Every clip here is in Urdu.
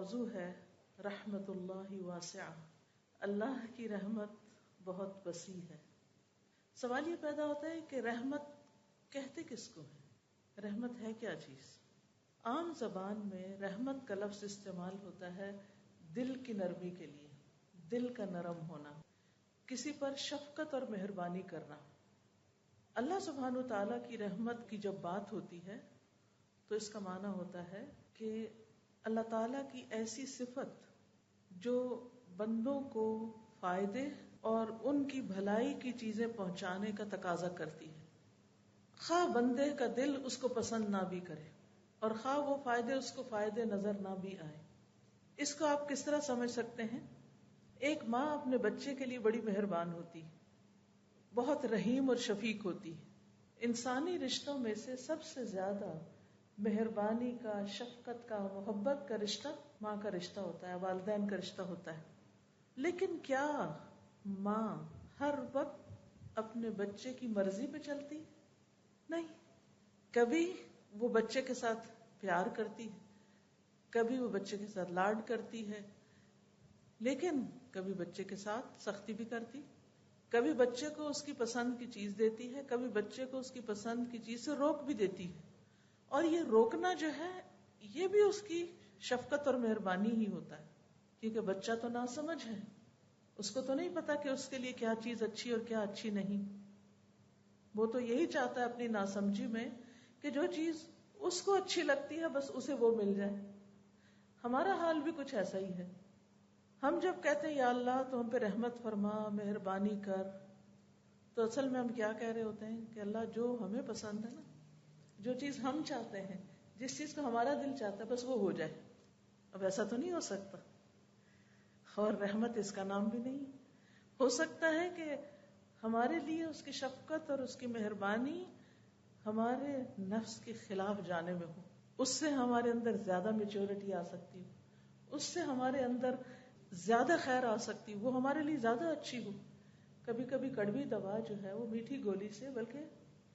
موضوع ہے رحمت اللہ واسعہ، اللہ کی رحمت بہت وسیع ہے۔ سوال یہ پیدا ہوتا ہے کہ رحمت کہتے کس کو ہے؟ رحمت ہے کیا چیز؟ عام زبان میں رحمت کا لفظ استعمال ہوتا ہے دل کی نرمی کے لیے، دل کا نرم ہونا، کسی پر شفقت اور مہربانی کرنا۔ اللہ سبحانہ وتعالی کی رحمت کی جب بات ہوتی ہے تو اس کا معنی ہوتا ہے کہ اللہ تعالیٰ کی ایسی صفت جو بندوں کو فائدے اور ان کی بھلائی کی چیزیں پہنچانے کا تقاضا کرتی ہے، خواہ بندے کا دل اس کو پسند نہ بھی کرے اور خواہ وہ فائدے اس کو فائدے نظر نہ بھی آئے۔ اس کو آپ کس طرح سمجھ سکتے ہیں؟ ایک ماں اپنے بچے کے لیے بڑی مہربان ہوتی ہے، بہت رحیم اور شفیق ہوتی ہے۔ انسانی رشتوں میں سے سب سے زیادہ مہربانی کا، شفقت کا، محبت کا رشتہ ماں کا رشتہ ہوتا ہے، والدین کا رشتہ ہوتا ہے۔ لیکن کیا ماں ہر وقت اپنے بچے کی مرضی پہ چلتی؟ نہیں، کبھی وہ بچے کے ساتھ پیار کرتی ہے، کبھی وہ بچے کے ساتھ لاڈ کرتی ہے، لیکن کبھی بچے کے ساتھ سختی بھی کرتی، کبھی بچے کو اس کی پسند کی چیز دیتی ہے، کبھی بچے کو اس کی پسند کی چیز سے روک بھی دیتی ہے۔ اور یہ روکنا جو ہے یہ بھی اس کی شفقت اور مہربانی ہی ہوتا ہے، کیونکہ بچہ تو ناسمجھ ہے، اس کو تو نہیں پتا کہ اس کے لیے کیا چیز اچھی اور کیا اچھی نہیں۔ وہ تو یہی چاہتا ہے اپنی ناسمجھی میں کہ جو چیز اس کو اچھی لگتی ہے بس اسے وہ مل جائے۔ ہمارا حال بھی کچھ ایسا ہی ہے۔ ہم جب کہتے ہیں یا اللہ تو ہم پہ رحمت فرما، مہربانی کر، تو اصل میں ہم کیا کہہ رہے ہوتے ہیں کہ اللہ جو ہمیں پسند ہے نا، جو چیز ہم چاہتے ہیں، جس چیز کو ہمارا دل چاہتا ہے بس وہ ہو جائے۔ اب ایسا تو نہیں ہو سکتا، اور رحمت اس کا نام بھی نہیں۔ ہو سکتا ہے کہ ہمارے لیے اس کی شفقت اور اس کی مہربانی ہمارے نفس کے خلاف جانے میں ہو، اس سے ہمارے اندر زیادہ میچورٹی آ سکتی ہو، اس سے ہمارے اندر زیادہ خیر آ سکتی ہو، وہ ہمارے لیے زیادہ اچھی ہو۔ کبھی کبھی کڑوی دوا جو ہے وہ میٹھی گولی سے، بلکہ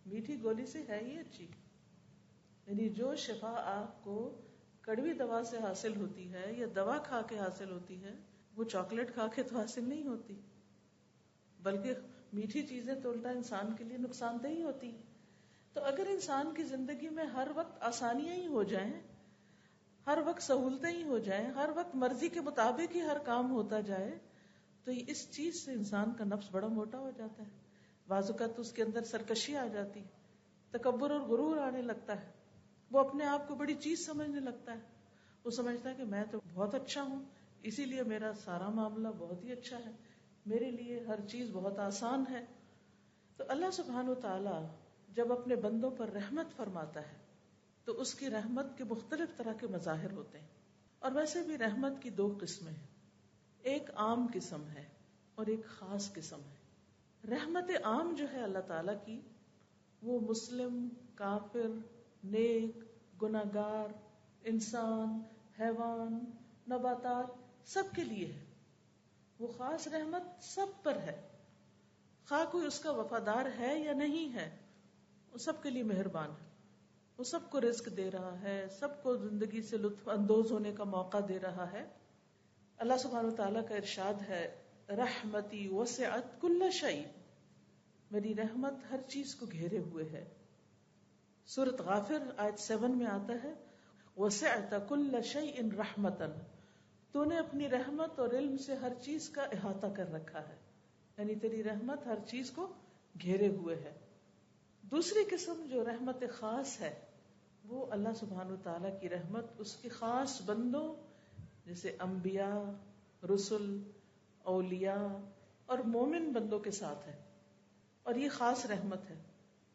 میٹھی گولی سے ہے ہی اچھی۔ یعنی جو شفا آپ کو کڑوی دوا سے حاصل ہوتی ہے یا دوا کھا کے حاصل ہوتی ہے، وہ چاکلیٹ کھا کے تو حاصل نہیں ہوتی، بلکہ میٹھی چیزیں تو الٹا انسان کے لیے نقصان دہ ہی ہوتی۔ تو اگر انسان کی زندگی میں ہر وقت آسانیاں ہی ہو جائیں، ہر وقت سہولتیں ہی ہو جائیں، ہر وقت مرضی کے مطابق ہی ہر کام ہوتا جائے، تو اس چیز سے انسان کا نفس بڑا موٹا ہو جاتا ہے، بعض اوقات اس کے اندر سرکشی آ جاتی، تکبر اور غرور آنے لگتا ہے، وہ اپنے آپ کو بڑی چیز سمجھنے لگتا ہے، وہ سمجھتا ہے کہ میں تو بہت اچھا ہوں، اسی لیے میرا سارا معاملہ بہت ہی اچھا ہے، میرے لیے ہر چیز بہت آسان ہے۔ تو اللہ سبحانہ وتعالی جب اپنے بندوں پر رحمت فرماتا ہے تو اس کی رحمت کے مختلف طرح کے مظاہر ہوتے ہیں، اور ویسے بھی رحمت کی دو قسمیں ہیں، ایک عام قسم ہے اور ایک خاص قسم ہے۔ رحمت عام جو ہے اللہ تعالی کی، وہ مسلم، کافر، نیک، گناہگار، انسان، حیوان، نباتات سب کے لیے ہے۔ وہ خاص رحمت سب پر ہے، خواہ کوئی اس کا وفادار ہے یا نہیں ہے، وہ سب کے لیے مہربان ہے، وہ سب کو رزق دے رہا ہے، سب کو زندگی سے لطف اندوز ہونے کا موقع دے رہا ہے۔ اللہ سبحانہ وتعالیٰ کا ارشاد ہے رحمتی وسعت کل شیء، میری رحمت ہر چیز کو گھیرے ہوئے ہے۔ سورۃ غافر آیت 7 میں آتا ہے وسعت کل شیء رحمتا، تو نے اپنی رحمت اور علم سے ہر چیز کا احاطہ کر رکھا ہے، یعنی تیری رحمت ہر چیز کو گھیرے ہوئے ہے۔ دوسری قسم جو رحمت خاص ہے، وہ اللہ سبحانہ وتعالیٰ کی رحمت اس کے خاص بندوں جیسے انبیاء، رسل، اولیاء اور مومن بندوں کے ساتھ ہے، اور یہ خاص رحمت ہے۔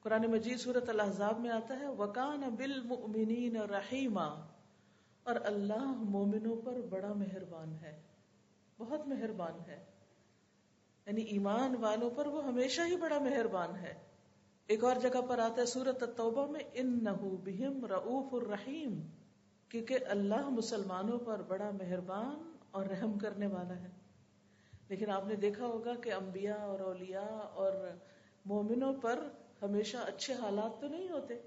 قرآن مجید سورۃ الاحزاب میں آتا ہے وَكَانَ بِالْمُؤْمِنِينَ رَحِيمًا، اور اللہ مومنوں پر بڑا مہربان ہے، بہت مہربان ہے، یعنی ایمان والوں پر وہ ہمیشہ ہی بڑا مہربان ہے۔ ایک اور جگہ پر آتا ہے سورۃ التوبہ میں اِنَّهُ بِهِمْ رَءُوفٌ رَحِيمٌ، کیونکہ اللہ مسلمانوں پر بڑا مہربان اور رحم کرنے والا ہے۔ لیکن آپ نے دیکھا ہوگا کہ انبیاء اور اولیاء اور مومنوں پر ہمیشہ اچھے حالات تو نہیں ہوتے،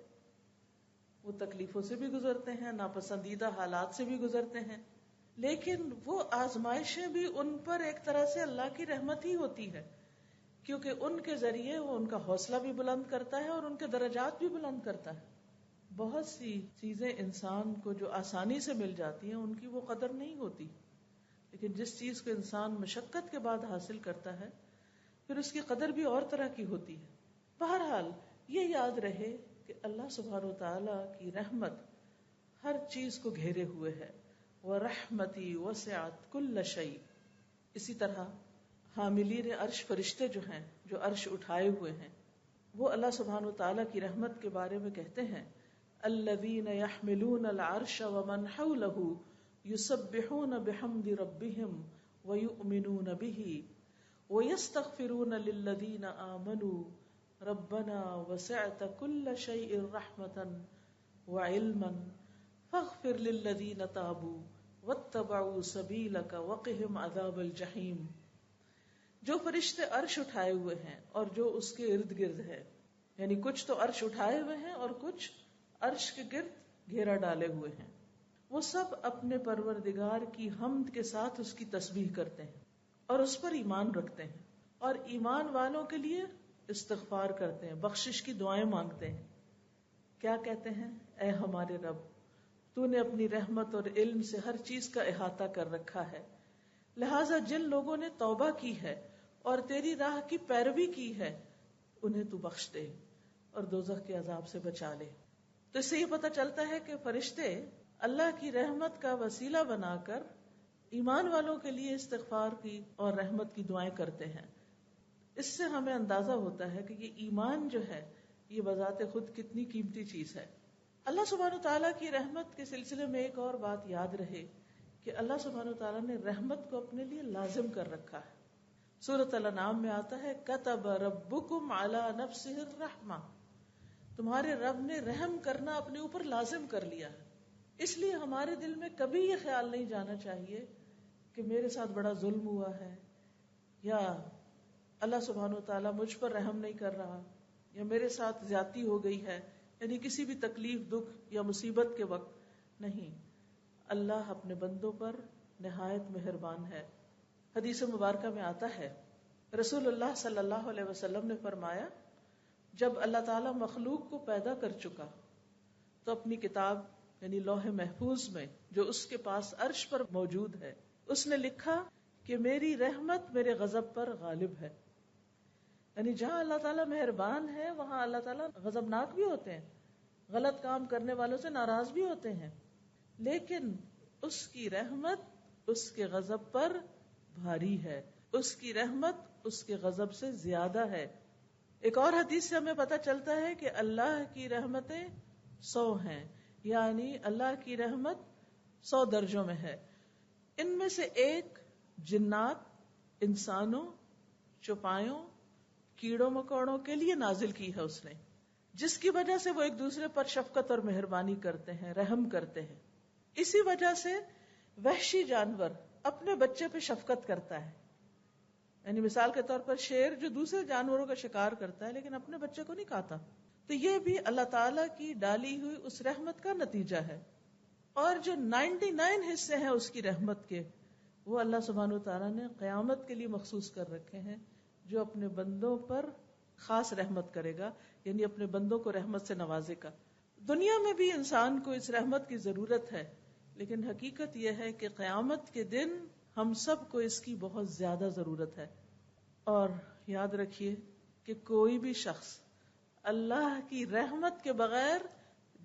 وہ تکلیفوں سے بھی گزرتے ہیں، ناپسندیدہ حالات سے بھی گزرتے ہیں، لیکن وہ آزمائشیں بھی ان پر ایک طرح سے اللہ کی رحمت ہی ہوتی ہے، کیونکہ ان کے ذریعے وہ ان کا حوصلہ بھی بلند کرتا ہے اور ان کے درجات بھی بلند کرتا ہے. بہت سی چیزیں انسان کو جو آسانی سے مل جاتی ہیں ان کی وہ قدر نہیں ہوتی، لیکن جس چیز کو انسان مشقت کے بعد حاصل کرتا ہے پھر اس کی قدر بھی اور طرح کی ہوتی ہے. بہرحال یہ یاد رہے کہ اللہ سبحانہ و تعالیٰ کی رحمت ہر چیز کو گھیرے ہوئے ہے. وَرَحْمَتِي وَسِعَتْ كُلَّ شَيْءٍ. اسی طرح حاملین عرش فرشتے جو ہیں، جو عرش اٹھائے ہوئے ہیں، وہ اللہ سبحانہ و تعالیٰ کی رحمت کے بارے میں کہتے ہیں الذین یحملون العرش ومن حولہ یسبحون بحمد ربہم ویؤمنون بہ ویستغفرون للذین آمنوا ربنا وسعت کل شیء رحمتا وعلما فاغفر للذین تابوا واتبعوا سبیلک وقہم عذاب الجحیم. جو فرشتے عرش اٹھائے ہوئے ہیں اور جو اس کے ارد گرد ہے، یعنی کچھ تو عرش اٹھائے ہوئے ہیں اور کچھ عرش کے گرد گھیرا ڈالے ہوئے ہیں، وہ سب اپنے پروردگار کی حمد کے ساتھ اس کی تسبیح کرتے ہیں اور اس پر ایمان رکھتے ہیں، اور ایمان والوں کے لیے استغفار کرتے ہیں، بخشش کی دعائیں مانگتے ہیں. کیا کہتے ہیں؟ اے ہمارے رب، تو نے اپنی رحمت اور علم سے ہر چیز کا احاطہ کر رکھا ہے، لہٰذا جن لوگوں نے توبہ کی ہے اور تیری راہ کی پیروی کی ہے انہیں تو بخش دے اور دوزخ کے عذاب سے بچا لے. تو اس سے یہ پتہ چلتا ہے کہ فرشتے اللہ کی رحمت کا وسیلہ بنا کر ایمان والوں کے لیے استغفار کی اور رحمت کی دعائیں کرتے ہیں. اس سے ہمیں اندازہ ہوتا ہے کہ یہ ایمان جو ہے یہ بذات خود کتنی قیمتی چیز ہے. اللہ سبحانہ و تعالیٰ کی رحمت کے سلسلے میں ایک اور بات یاد رہے کہ اللہ سبحانہ و تعالیٰ نے رحمت کو اپنے لیے لازم کر رکھا ہے. سورۃ الانعام میں آتا ہے کتب ربکم علی نفسہ الرحمہ، تمہارے رب نے رحم کرنا اپنے اوپر لازم کر لیا ہے. اس لیے ہمارے دل میں کبھی یہ خیال نہیں جانا چاہیے کہ میرے ساتھ بڑا ظلم ہوا ہے، یا اللہ سبحانہ و تعالیٰ مجھ پر رحم نہیں کر رہا، یا میرے ساتھ زیادتی ہو گئی ہے، یعنی کسی بھی تکلیف، دکھ یا مصیبت کے وقت. نہیں، اللہ اپنے بندوں پر نہایت مہربان ہے. حدیث مبارکہ میں آتا ہے رسول اللہ صلی اللہ علیہ وسلم نے فرمایا جب اللہ تعالیٰ مخلوق کو پیدا کر چکا تو اپنی کتاب یعنی لوح محفوظ میں جو اس کے پاس عرش پر موجود ہے اس نے لکھا کہ میری رحمت میرے غضب پر غالب ہے. یعنی جہاں اللہ تعالیٰ مہربان ہے وہاں اللہ تعالیٰ غضبناک بھی ہوتے ہیں، غلط کام کرنے والوں سے ناراض بھی ہوتے ہیں، لیکن اس کی رحمت اس کے غضب پر بھاری ہے، اس کی رحمت اس کے غضب سے زیادہ ہے. ایک اور حدیث سے ہمیں پتہ چلتا ہے کہ اللہ کی رحمتیں 100 ہیں، یعنی اللہ کی رحمت 100 درجوں میں ہے. ان میں سے ایک جنات، انسانوں، چوپایوں، کیڑوں مکوڑوں کے لیے نازل کی ہے اس نے، جس کی وجہ سے وہ ایک دوسرے پر شفقت اور مہربانی کرتے ہیں، رحم کرتے ہیں. اسی وجہ سے وحشی جانور اپنے بچے پہ شفقت کرتا ہے. یعنی مثال کے طور پر شیر جو دوسرے جانوروں کا شکار کرتا ہے لیکن اپنے بچے کو نہیں کھاتا، تو یہ بھی اللہ تعالیٰ کی ڈالی ہوئی اس رحمت کا نتیجہ ہے. اور جو 99 حصے ہیں اس کی رحمت کے، وہ اللہ سبحانہ و تعالیٰ نے قیامت کے لیے مخصوص کر رکھے ہیں، جو اپنے بندوں پر خاص رحمت کرے گا، یعنی اپنے بندوں کو رحمت سے نوازے گا. دنیا میں بھی انسان کو اس رحمت کی ضرورت ہے، لیکن حقیقت یہ ہے کہ قیامت کے دن ہم سب کو اس کی بہت زیادہ ضرورت ہے. اور یاد رکھیے کہ کوئی بھی شخص اللہ کی رحمت کے بغیر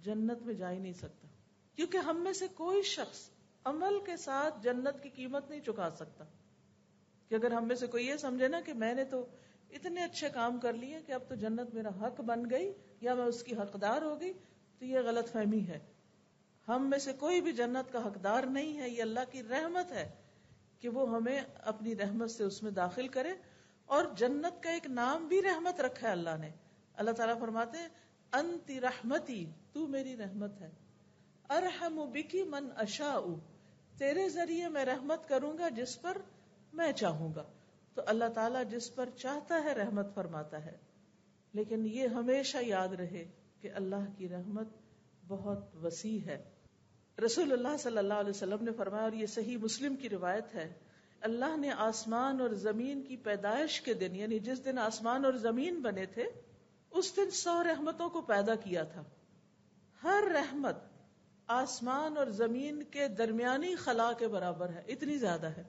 جنت میں جا ہی نہیں سکتا، کیونکہ ہم میں سے کوئی شخص عمل کے ساتھ جنت کی قیمت نہیں چکا سکتا. کہ اگر ہم میں سے کوئی یہ سمجھے نا کہ میں نے تو اتنے اچھے کام کر لیے کہ اب تو جنت میرا حق بن گئی یا میں اس کی حقدار ہو گئی، تو یہ غلط فہمی ہے. ہم میں سے کوئی بھی جنت کا حقدار نہیں ہے، یہ اللہ کی رحمت ہے کہ وہ ہمیں اپنی رحمت سے اس میں داخل کرے. اور جنت کا ایک نام بھی رحمت رکھا ہے اللہ نے. اللہ تعالیٰ فرماتے ہیں انتی رحمتی، تو میری رحمت ہے، ارحم بکی من اشاء، تیرے ذریعے میں رحمت کروں گا جس پر میں چاہوں گا. تو اللہ تعالیٰ جس پر چاہتا ہے رحمت فرماتا ہے. لیکن یہ ہمیشہ یاد رہے کہ اللہ کی رحمت بہت وسیع ہے. رسول اللہ صلی اللہ علیہ وسلم نے فرمایا، اور یہ صحیح مسلم کی روایت ہے، اللہ نے آسمان اور زمین کی پیدائش کے دن، یعنی جس دن آسمان اور زمین بنے تھے، اس دن 100 رحمتوں کو پیدا کیا تھا. ہر رحمت آسمان اور زمین کے درمیانی خلا کے برابر ہے، اتنی زیادہ ہے.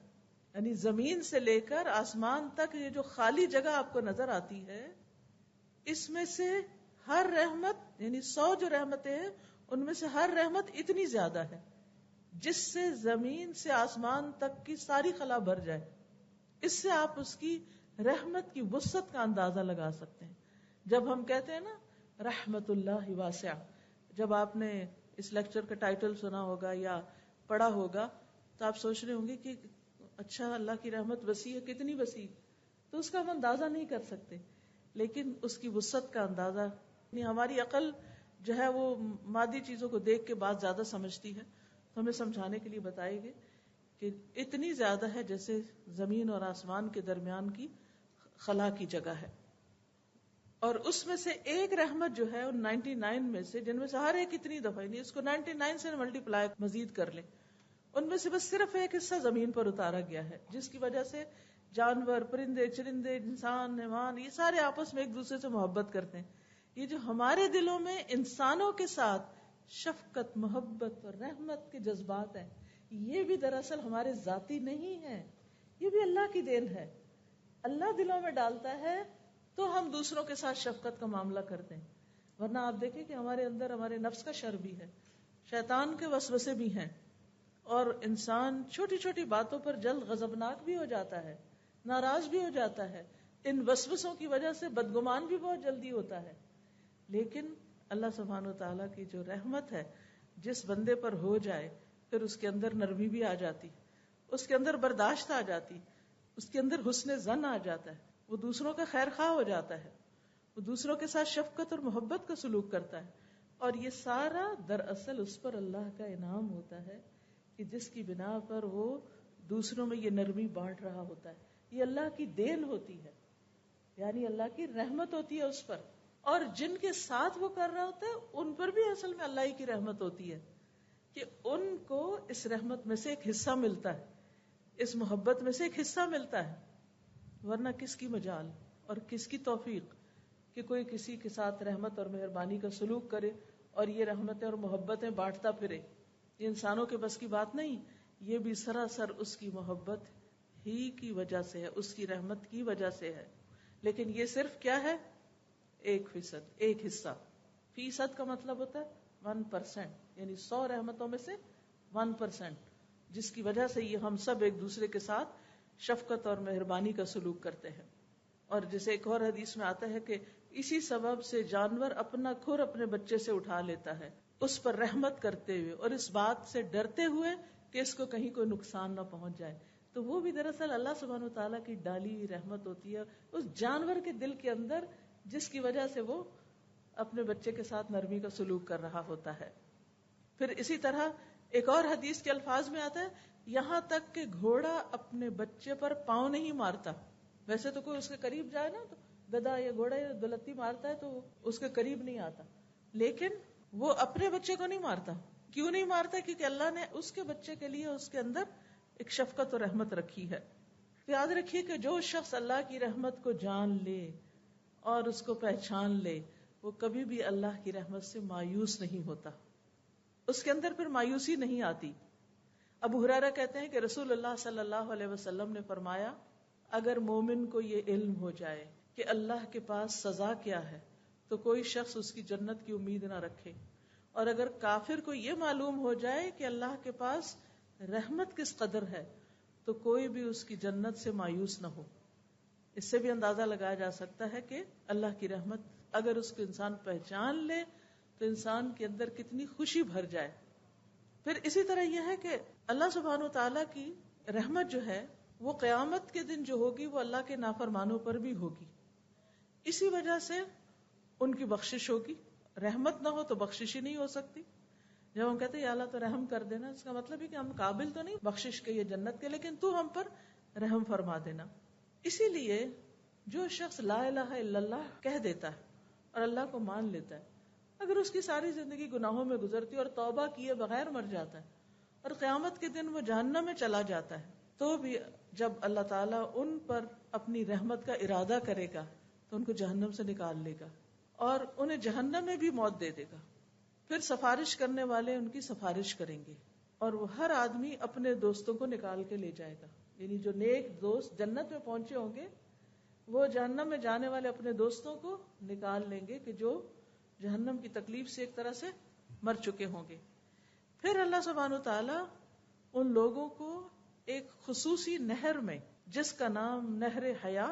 یعنی زمین سے لے کر آسمان تک یہ جو خالی جگہ آپ کو نظر آتی ہے، اس میں سے ہر رحمت، یعنی 100 جو رحمتیں ہیں ان میں سے ہر رحمت اتنی زیادہ ہے جس سے زمین سے آسمان تک کی ساری خلا بھر جائے. اس سے آپ اس کی رحمت کی وسعت کا اندازہ لگا سکتے ہیں. جب ہم کہتے ہیں نا رحمت اللہ واسعہ، جب آپ نے اس لیکچر کا ٹائٹل سنا ہوگا یا پڑھا ہوگا تو آپ سوچ رہے ہوں گے کہ اچھا اللہ کی رحمت وسیع ہے، کتنی وسیع، تو اس کا ہم اندازہ نہیں کر سکتے. لیکن اس کی وسعت کا اندازہ، ہماری عقل جو ہے وہ مادی چیزوں کو دیکھ کے بات زیادہ سمجھتی ہے، تو ہمیں سمجھانے کے لیے بتائے گے کہ اتنی زیادہ ہے جیسے زمین اور آسمان کے درمیان کی خلا کی جگہ ہے. اور اس میں سے ایک رحمت جو ہے ان 99 میں سے، جن میں سے ہر ایک اتنی دفعہ، نہیں اس کو 99 سے ملٹیپلائی مزید کر لیں، ان میں سے بس صرف ایک حصہ زمین پر اتارا گیا ہے، جس کی وجہ سے جانور، پرندے، چرندے، انسان، حیوان، یہ سارے آپس میں ایک دوسرے سے محبت کرتے ہیں. یہ جو ہمارے دلوں میں انسانوں کے ساتھ شفقت، محبت اور رحمت کے جذبات ہیں، یہ بھی دراصل ہمارے ذاتی نہیں ہیں، یہ بھی اللہ کی دین ہے. اللہ دلوں میں ڈالتا ہے تو ہم دوسروں کے ساتھ شفقت کا معاملہ کرتے ہیں. ورنہ آپ دیکھیں کہ ہمارے اندر ہمارے نفس کا شر بھی ہے، شیطان کے وسوسے بھی ہیں، اور انسان چھوٹی چھوٹی باتوں پر جلد غضبناک بھی ہو جاتا ہے، ناراض بھی ہو جاتا ہے. ان وسوسوں کی وجہ سے بدگمان بھی بہت جلدی ہوتا ہے. لیکن اللہ سبحانہ وتعالیٰ کی جو رحمت ہے، جس بندے پر ہو جائے پھر اس کے اندر نرمی بھی آ جاتی، اس کے اندر برداشت آ جاتی، اس کے اندر حسن ظن آ جاتا ہے، وہ دوسروں کا خیر خواہ ہو جاتا ہے، وہ دوسروں کے ساتھ شفقت اور محبت کا سلوک کرتا ہے. اور یہ سارا دراصل اس پر اللہ کا انعام ہوتا ہے کہ جس کی بنا پر وہ دوسروں میں یہ نرمی بانٹ رہا ہوتا ہے. یہ اللہ کی دین ہوتی ہے، یعنی اللہ کی رحمت ہوتی ہے اس پر. اور جن کے ساتھ وہ کر رہا ہوتا ہے ان پر بھی اصل میں اللہ ہی کی رحمت ہوتی ہے کہ ان کو اس رحمت میں سے ایک حصہ ملتا ہے، اس محبت میں سے ایک حصہ ملتا ہے. ورنہ کس کی مجال اور کس کی توفیق کہ کوئی کسی کے ساتھ رحمت اور مہربانی کا سلوک کرے اور یہ رحمتیں اور محبتیں بانٹتا پھرے. یہ انسانوں کے بس کی بات نہیں، یہ بھی سراسر اس کی محبت ہی کی وجہ سے ہے، اس کی رحمت کی وجہ سے ہے. لیکن یہ صرف کیا ہے؟ 1%، ایک حصہ. فیصد کا مطلب ہوتا ہے 1%، یعنی 100 رحمتوں میں سے 1%، جس کی وجہ سے یہ ہم سب ایک دوسرے کے ساتھ شفقت اور مہربانی کا سلوک کرتے ہیں. اور جیسے ایک اور حدیث میں آتا ہے کہ اسی سبب سے جانور اپنا کھر اپنے بچے سے اٹھا لیتا ہے، اس پر رحمت کرتے ہوئے اور اس بات سے ڈرتے ہوئے کہ اس کو کہیں کوئی نقصان نہ پہنچ جائے. تو وہ بھی دراصل اللہ سبحانہ وتعالیٰ کی ڈالی ہوئی رحمت ہوتی ہے اس جانور کے دل کے اندر، جس کی وجہ سے وہ اپنے بچے کے ساتھ نرمی کا سلوک کر رہا ہوتا ہے. پھر اسی طرح ایک اور حدیث کے الفاظ میں آتا ہے یہاں تک کہ گھوڑا اپنے بچے پر پاؤں نہیں مارتا. ویسے تو کوئی اس کے قریب جائے نا تو گدھا یا گھوڑا یا دلتی مارتا ہے تو اس کے قریب نہیں آتا، لیکن وہ اپنے بچے کو نہیں مارتا. کیوں نہیں مارتا؟ کیونکہ اللہ نے اس کے بچے کے لیے اس کے اندر ایک شفقت اور رحمت رکھی ہے. یاد رکھیے کہ جو شخص اللہ کی رحمت کو جان لے اور اس کو پہچان لے، وہ کبھی بھی اللہ کی رحمت سے مایوس نہیں ہوتا، اس کے اندر پھر مایوسی نہیں آتی. ابو ہریرہ کہتے ہیں کہ رسول اللہ صلی اللہ علیہ وسلم نے فرمایا اگر مومن کو یہ علم ہو جائے کہ اللہ کے پاس سزا کیا ہے تو کوئی شخص اس کی جنت کی امید نہ رکھے، اور اگر کافر کو یہ معلوم ہو جائے کہ اللہ کے پاس رحمت کس قدر ہے تو کوئی بھی اس کی جنت سے مایوس نہ ہو. اس سے بھی اندازہ لگایا جا سکتا ہے کہ اللہ کی رحمت اگر اس کو انسان پہچان لے تو انسان کے اندر کتنی خوشی بھر جائے. پھر اسی طرح یہ ہے کہ اللہ سبحانہ و تعالیٰ کی رحمت جو ہے وہ قیامت کے دن جو ہوگی وہ اللہ کے نافرمانوں پر بھی ہوگی. اسی وجہ سے ان کی بخشش ہوگی. رحمت نہ ہو تو بخشش ہی نہیں ہو سکتی. جب ہم کہتے ہیں یا اللہ تو رحم کر دینا، اس کا مطلب ہے کہ ہم قابل تو نہیں بخشش کے، یہ جنت کے، لیکن تو ہم پر رحم فرما دینا. اسی لیے جو شخص لا الہ الا اللہ کہہ دیتا ہے اور اللہ کو مان لیتا ہے اگر اس کی ساری زندگی گناہوں میں گزرتی اور توبہ کیے بغیر مر جاتا ہے اور قیامت کے دن وہ جہنم میں چلا جاتا ہے، تو بھی جب اللہ تعالیٰ ان پر اپنی رحمت کا ارادہ کرے گا تو ان کو جہنم سے نکال لے گا اور انہیں جہنم میں بھی موت دے دے گا. پھر سفارش کرنے والے ان کی سفارش کریں گے اور وہ ہر آدمی اپنے دوستوں کو نکال کے لے جائے گا. یعنی جو نیک دوست جنت میں پہنچے ہوں گے وہ جہنم میں جانے والے اپنے دوستوں کو نکال لیں گے کہ جو جہنم کی تکلیف سے ایک طرح سے مر چکے ہوں گے. پھر اللہ سبحانہ تعالیٰ ان لوگوں کو ایک خصوصی نہر میں، جس کا نام نہر حیا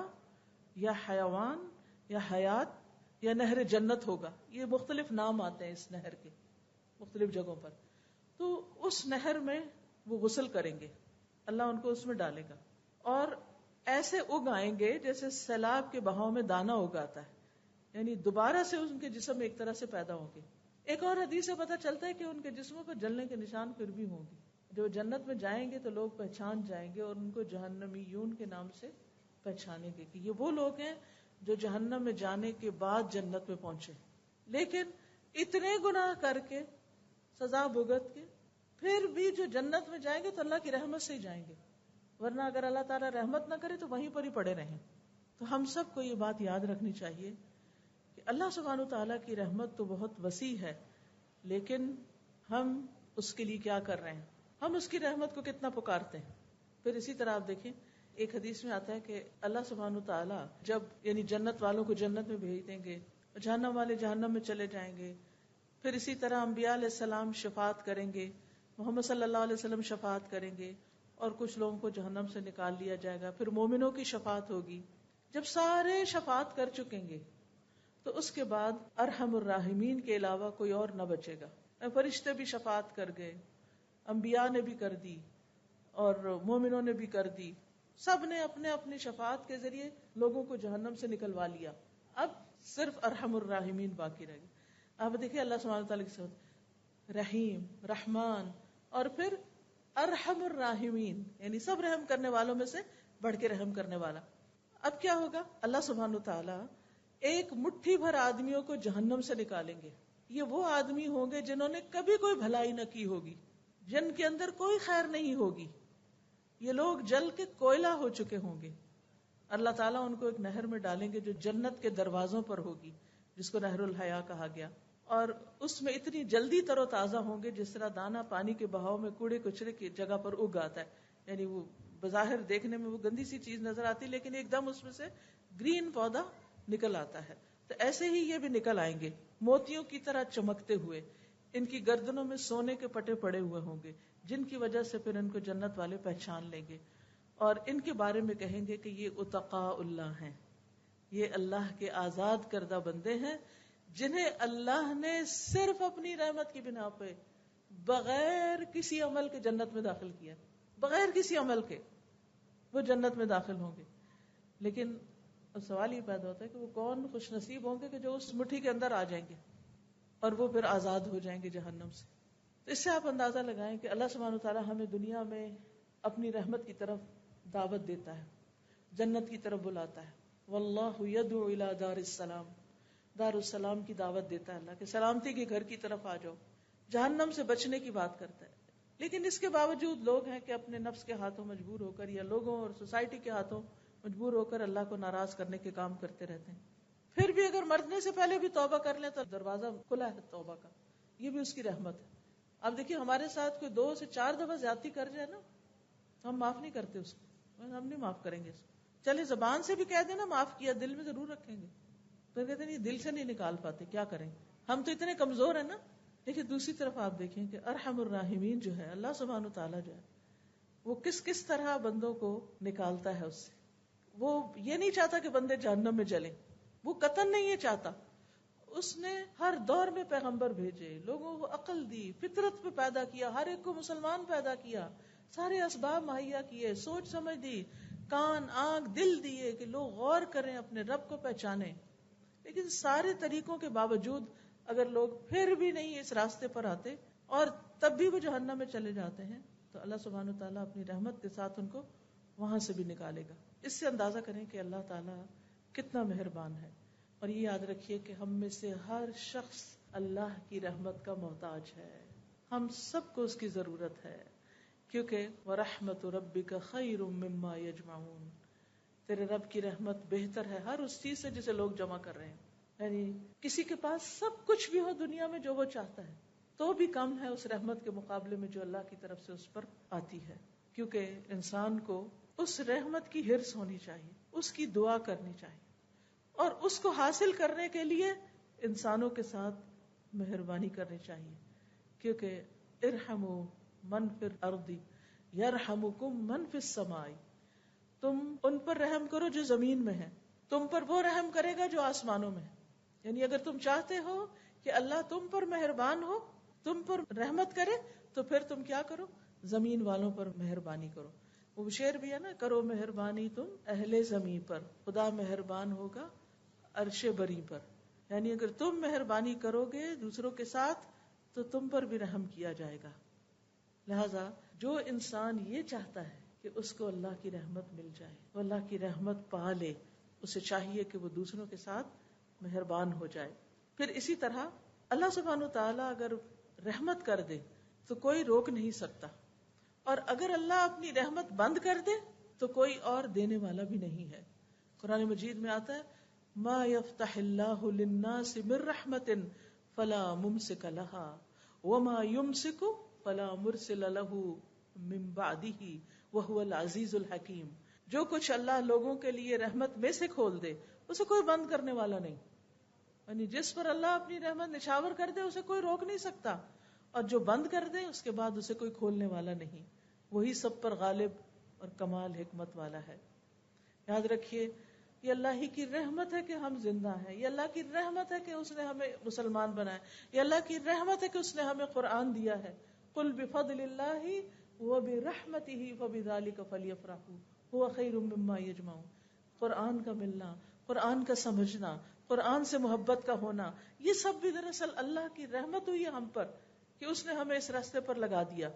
یا حیوان یا حیات یا نہر جنت ہوگا، یہ مختلف نام آتے ہیں اس نہر کے مختلف جگہوں پر، تو اس نہر میں وہ غسل کریں گے، اللہ ان کو اس میں ڈالے گا اور ایسے اگ آئیں گے جیسے سیلاب کے بہاؤ میں دانہ اگاتا ہے، یعنی دوبارہ سے ان کے جسم ایک طرح سے پیدا ہوں گے. ایک اور حدیث سے پتہ چلتا ہے کہ ان کے جسموں پر جلنے کے نشان پھر بھی ہوں گے. جو جنت میں جائیں گے تو لوگ پہچان جائیں گے اور ان کو جہنمیون کے نام سے پہچانیں گے کہ یہ وہ لوگ ہیں جو جہنم میں جانے کے بعد جنت میں پہنچے، لیکن اتنے گناہ کر کے سزا بھگت کے پھر بھی جو جنت میں جائیں گے تو اللہ کی رحمت سے ہی جائیں گے، ورنہ اگر اللہ تعالیٰ رحمت نہ کرے تو وہیں پر ہی پڑے رہیں. تو ہم سب کو یہ بات یاد رکھنی چاہیے کہ اللہ سبحانہ تعالیٰ کی رحمت تو بہت وسیع ہے، لیکن ہم اس کے لیے کیا کر رہے ہیں، ہم اس کی رحمت کو کتنا پکارتے ہیں. پھر اسی طرح آپ دیکھیں ایک حدیث میں آتا ہے کہ اللہ سبحانہ تعالیٰ جب یعنی جنت والوں کو جنت میں بھیج دیں گے، جہنم والے جہنم میں چلے جائیں گے. پھر اسی طرح انبیاء علیہ السلام شفاعت کریں گے، محمد صلی اللہ علیہ وسلم شفاعت کریں گے اور کچھ لوگوں کو جہنم سے نکال لیا جائے گا. پھر مومنوں کی شفاعت ہوگی. جب سارے شفاعت کر چکیں گے تو اس کے بعد ارحم الراحمین کے علاوہ کوئی اور نہ بچے گا. فرشتے بھی شفاعت کر گئے، انبیاء نے بھی کر دی اور مومنوں نے بھی کر دی، سب نے اپنے اپنی شفاعت کے ذریعے لوگوں کو جہنم سے نکلوا لیا. اب صرف ارحم الراحمین باقی رہ گئے. آپ دیکھیں اللہ سبحانہ تعالیٰ کی صفت رحیم، رحمان اور پھر ارحم الراحمین، یعنی سب رحم کرنے والوں میں سے بڑھ کے رحم کرنے والا. اب کیا ہوگا، اللہ سبحانہ تعالیٰ ایک مٹھی بھر آدمیوں کو جہنم سے نکالیں گے. یہ وہ آدمی ہوں گے جنہوں نے کبھی کوئی بھلائی نہ کی ہوگی، جن کے اندر کوئی خیر نہیں ہوگی. یہ لوگ جل کے کوئلہ ہو چکے ہوں گے. اللہ تعالیٰ ان کو ایک نہر میں ڈالیں گے جو جنت کے دروازوں پر ہوگی، جس کو نہر الحیا کہا گیا، اور اس میں اتنی جلدی تر و تازہ ہوں گے جس طرح دانہ پانی کے بہاؤ میں کوڑے کچرے کی جگہ پر اگ آتا ہے. یعنی وہ بظاہر دیکھنے میں وہ گندی سی چیز نظر آتی لیکن ایک دم اس میں سے گرین پودا نکل آتا ہے. تو ایسے ہی یہ بھی نکل آئیں گے موتیوں کی طرح چمکتے ہوئے. ان کی گردنوں میں سونے کے پٹے پڑے ہوئے ہوں گے جن کی وجہ سے پھر ان کو جنت والے پہچان لیں گے اور ان کے بارے میں کہیں گے کہ یہ اتقاء اللہ ہیں، یہ اللہ کے آزاد کردہ بندے ہیں جنہیں اللہ نے صرف اپنی رحمت کی بنا پہ بغیر کسی عمل کے جنت میں داخل کیا. بغیر کسی عمل کے وہ جنت میں داخل ہوں گے. لیکن سوال یہ پیدا ہوتا ہے کہ وہ کون خوش نصیب ہوں گے کہ جو اس مٹھی کے اندر آ جائیں گے اور وہ پھر آزاد ہو جائیں گے جہنم سے. تو اس سے آپ اندازہ لگائیں کہ اللہ سبحانہ وتعالی ہمیں دنیا میں اپنی رحمت کی طرف دعوت دیتا ہے، جنت کی طرف بلاتا ہے. واللہ یدعو الی دار السلام، دار السلام کی دعوت دیتا ہے اللہ کہ سلامتی کے گھر کی طرف آ جاؤ. جہنم سے بچنے کی بات کرتا ہے. لیکن اس کے باوجود لوگ ہیں کہ اپنے نفس کے ہاتھوں مجبور ہو کر یا لوگوں اور سوسائٹی کے ہاتھوں مجبور ہو کر اللہ کو ناراض کرنے کے کام کرتے رہتے ہیں. پھر بھی اگر مرنے سے پہلے بھی توبہ کر لیں تو دروازہ کھلا ہے توبہ کا، یہ بھی اس کی رحمت ہے. اب دیکھیے ہمارے ساتھ کوئی 2 سے 4 دفعہ زیادتی کر جائے نا تو ہم معاف نہیں کرتے اس کو، ہم نہیں معاف کریں گے اس کو. چلے زبان سے بھی کہہ دینا معاف کیا، دل میں ضرور رکھیں گے. تو کہتے نہیں دل سے نہیں نکال پاتے، کیا کریں، ہم تو اتنے کمزور ہیں نا. لیکن دوسری طرف آپ دیکھیں کہ ارحم الراحمین جو ہے اللہ سبحانہ تعالیٰ جو ہے وہ کس طرح بندوں کو نکالتا ہے اس سے. وہ یہ نہیں چاہتا کہ بندے جہنم میں جلیں، وہ قطعاً نہیں یہ چاہتا. اس نے ہر دور میں پیغمبر بھیجے، لوگوں کو عقل دی، فطرت پہ پیدا کیا، ہر ایک کو مسلمان پیدا کیا، سارے اسباب مہیا کیے، سوچ سمجھ دی، کان آنکھ دل دیے کہ لوگ غور کریں، اپنے رب کو پہچانیں. لیکن سارے طریقوں کے باوجود اگر لوگ پھر بھی نہیں اس راستے پر آتے اور تب بھی وہ جہنم میں چلے جاتے ہیں تو اللہ سبحانہ تعالیٰ اپنی رحمت کے ساتھ ان کو وہاں سے بھی نکالے گا. اس سے اندازہ کریں کہ اللہ تعالیٰ کتنا مہربان ہے. اور یہ یاد رکھیے کہ ہم میں سے ہر شخص اللہ کی رحمت کا محتاج ہے. ہم سب کو اس کی ضرورت ہے، کیونکہ وَرَحْمَةُ رَبِّكَ خَيْرٌ مِّمَّا يَجْمَعُونَ، تیرے رب کی رحمت بہتر ہے ہر اس چیز سے جسے لوگ جمع کر رہے ہیں. یعنی کسی کے پاس سب کچھ بھی ہو دنیا میں جو وہ چاہتا ہے تو بھی کم ہے اس رحمت کے مقابلے میں جو اللہ کی طرف سے اس پر آتی ہے. کیونکہ انسان کو اس رحمت کی ہرس ہونی چاہیے، اس کی دعا کرنی چاہیے، اور اس کو حاصل کرنے کے لیے انسانوں کے ساتھ مہربانی کرنی چاہیے. کیونکہ ارحموا من فی الارض یرحمکم من فی السماء، تم ان پر رحم کرو جو زمین میں ہیں، تم پر وہ رحم کرے گا جو آسمانوں میں ہے. یعنی اگر تم چاہتے ہو کہ اللہ تم پر مہربان ہو، تم پر رحمت کرے، تو پھر تم کیا کرو؟ زمین والوں پر مہربانی کرو. وہ شعر بھی ہے نا، کرو مہربانی تم اہل زمین پر، خدا مہربان ہوگا عرش بری پر. یعنی اگر تم مہربانی کرو گے دوسروں کے ساتھ تو تم پر بھی رحم کیا جائے گا. لہذا جو انسان یہ چاہتا ہے کہ اس کو اللہ کی رحمت مل جائے، وہ اللہ کی رحمت پا لے، اسے چاہیے کہ وہ دوسروں کے ساتھ مہربان ہو جائے. پھر اسی طرح اللہ سبحانہ تعالیٰ اگر رحمت کر دے تو کوئی روک نہیں سکتا، اور اگر اللہ اپنی رحمت بند کر دے تو کوئی اور دینے والا بھی نہیں ہے. قرآن مجید میں آتا ہے ما یفتح اللہ للناس من رحمت فلا ممسک لها وما یمسک فلا مرسل له من بعدہ وہو العزیز الحکیم. جو کچھ اللہ لوگوں کے لیے رحمت میں سے کھول دے اسے کوئی بند کرنے والا نہیں. یعنی جس پر اللہ اپنی رحمت نچھاور کر دے اسے کوئی روک نہیں سکتا، اور جو بند کر دے اس کے بعد اسے کوئی کھولنے والا نہیں. وہی سب پر غالب اور کمال حکمت والا ہے. یاد رکھیے یہ اللہ ہی کی رحمت ہے کہ ہم زندہ ہیں، یہ اللہ کی رحمت ہے کہ اس نے ہمیں مسلمان بنایا، یہ اللہ کی رحمت ہے کہ اس نے ہمیں قرآن دیا ہے. قل بفضل اللہ وبرحمتہ فبذلک فلیفرحوا هو خیر مما یجمعون. قرآن کا ملنا، قرآن کا سمجھنا، قرآن سے محبت کا ہونا، یہ سب بھی دراصل اللہ کی رحمت ہوئی ہے ہم پر کہ اس نے ہمیں اس راستے پر لگا دیا،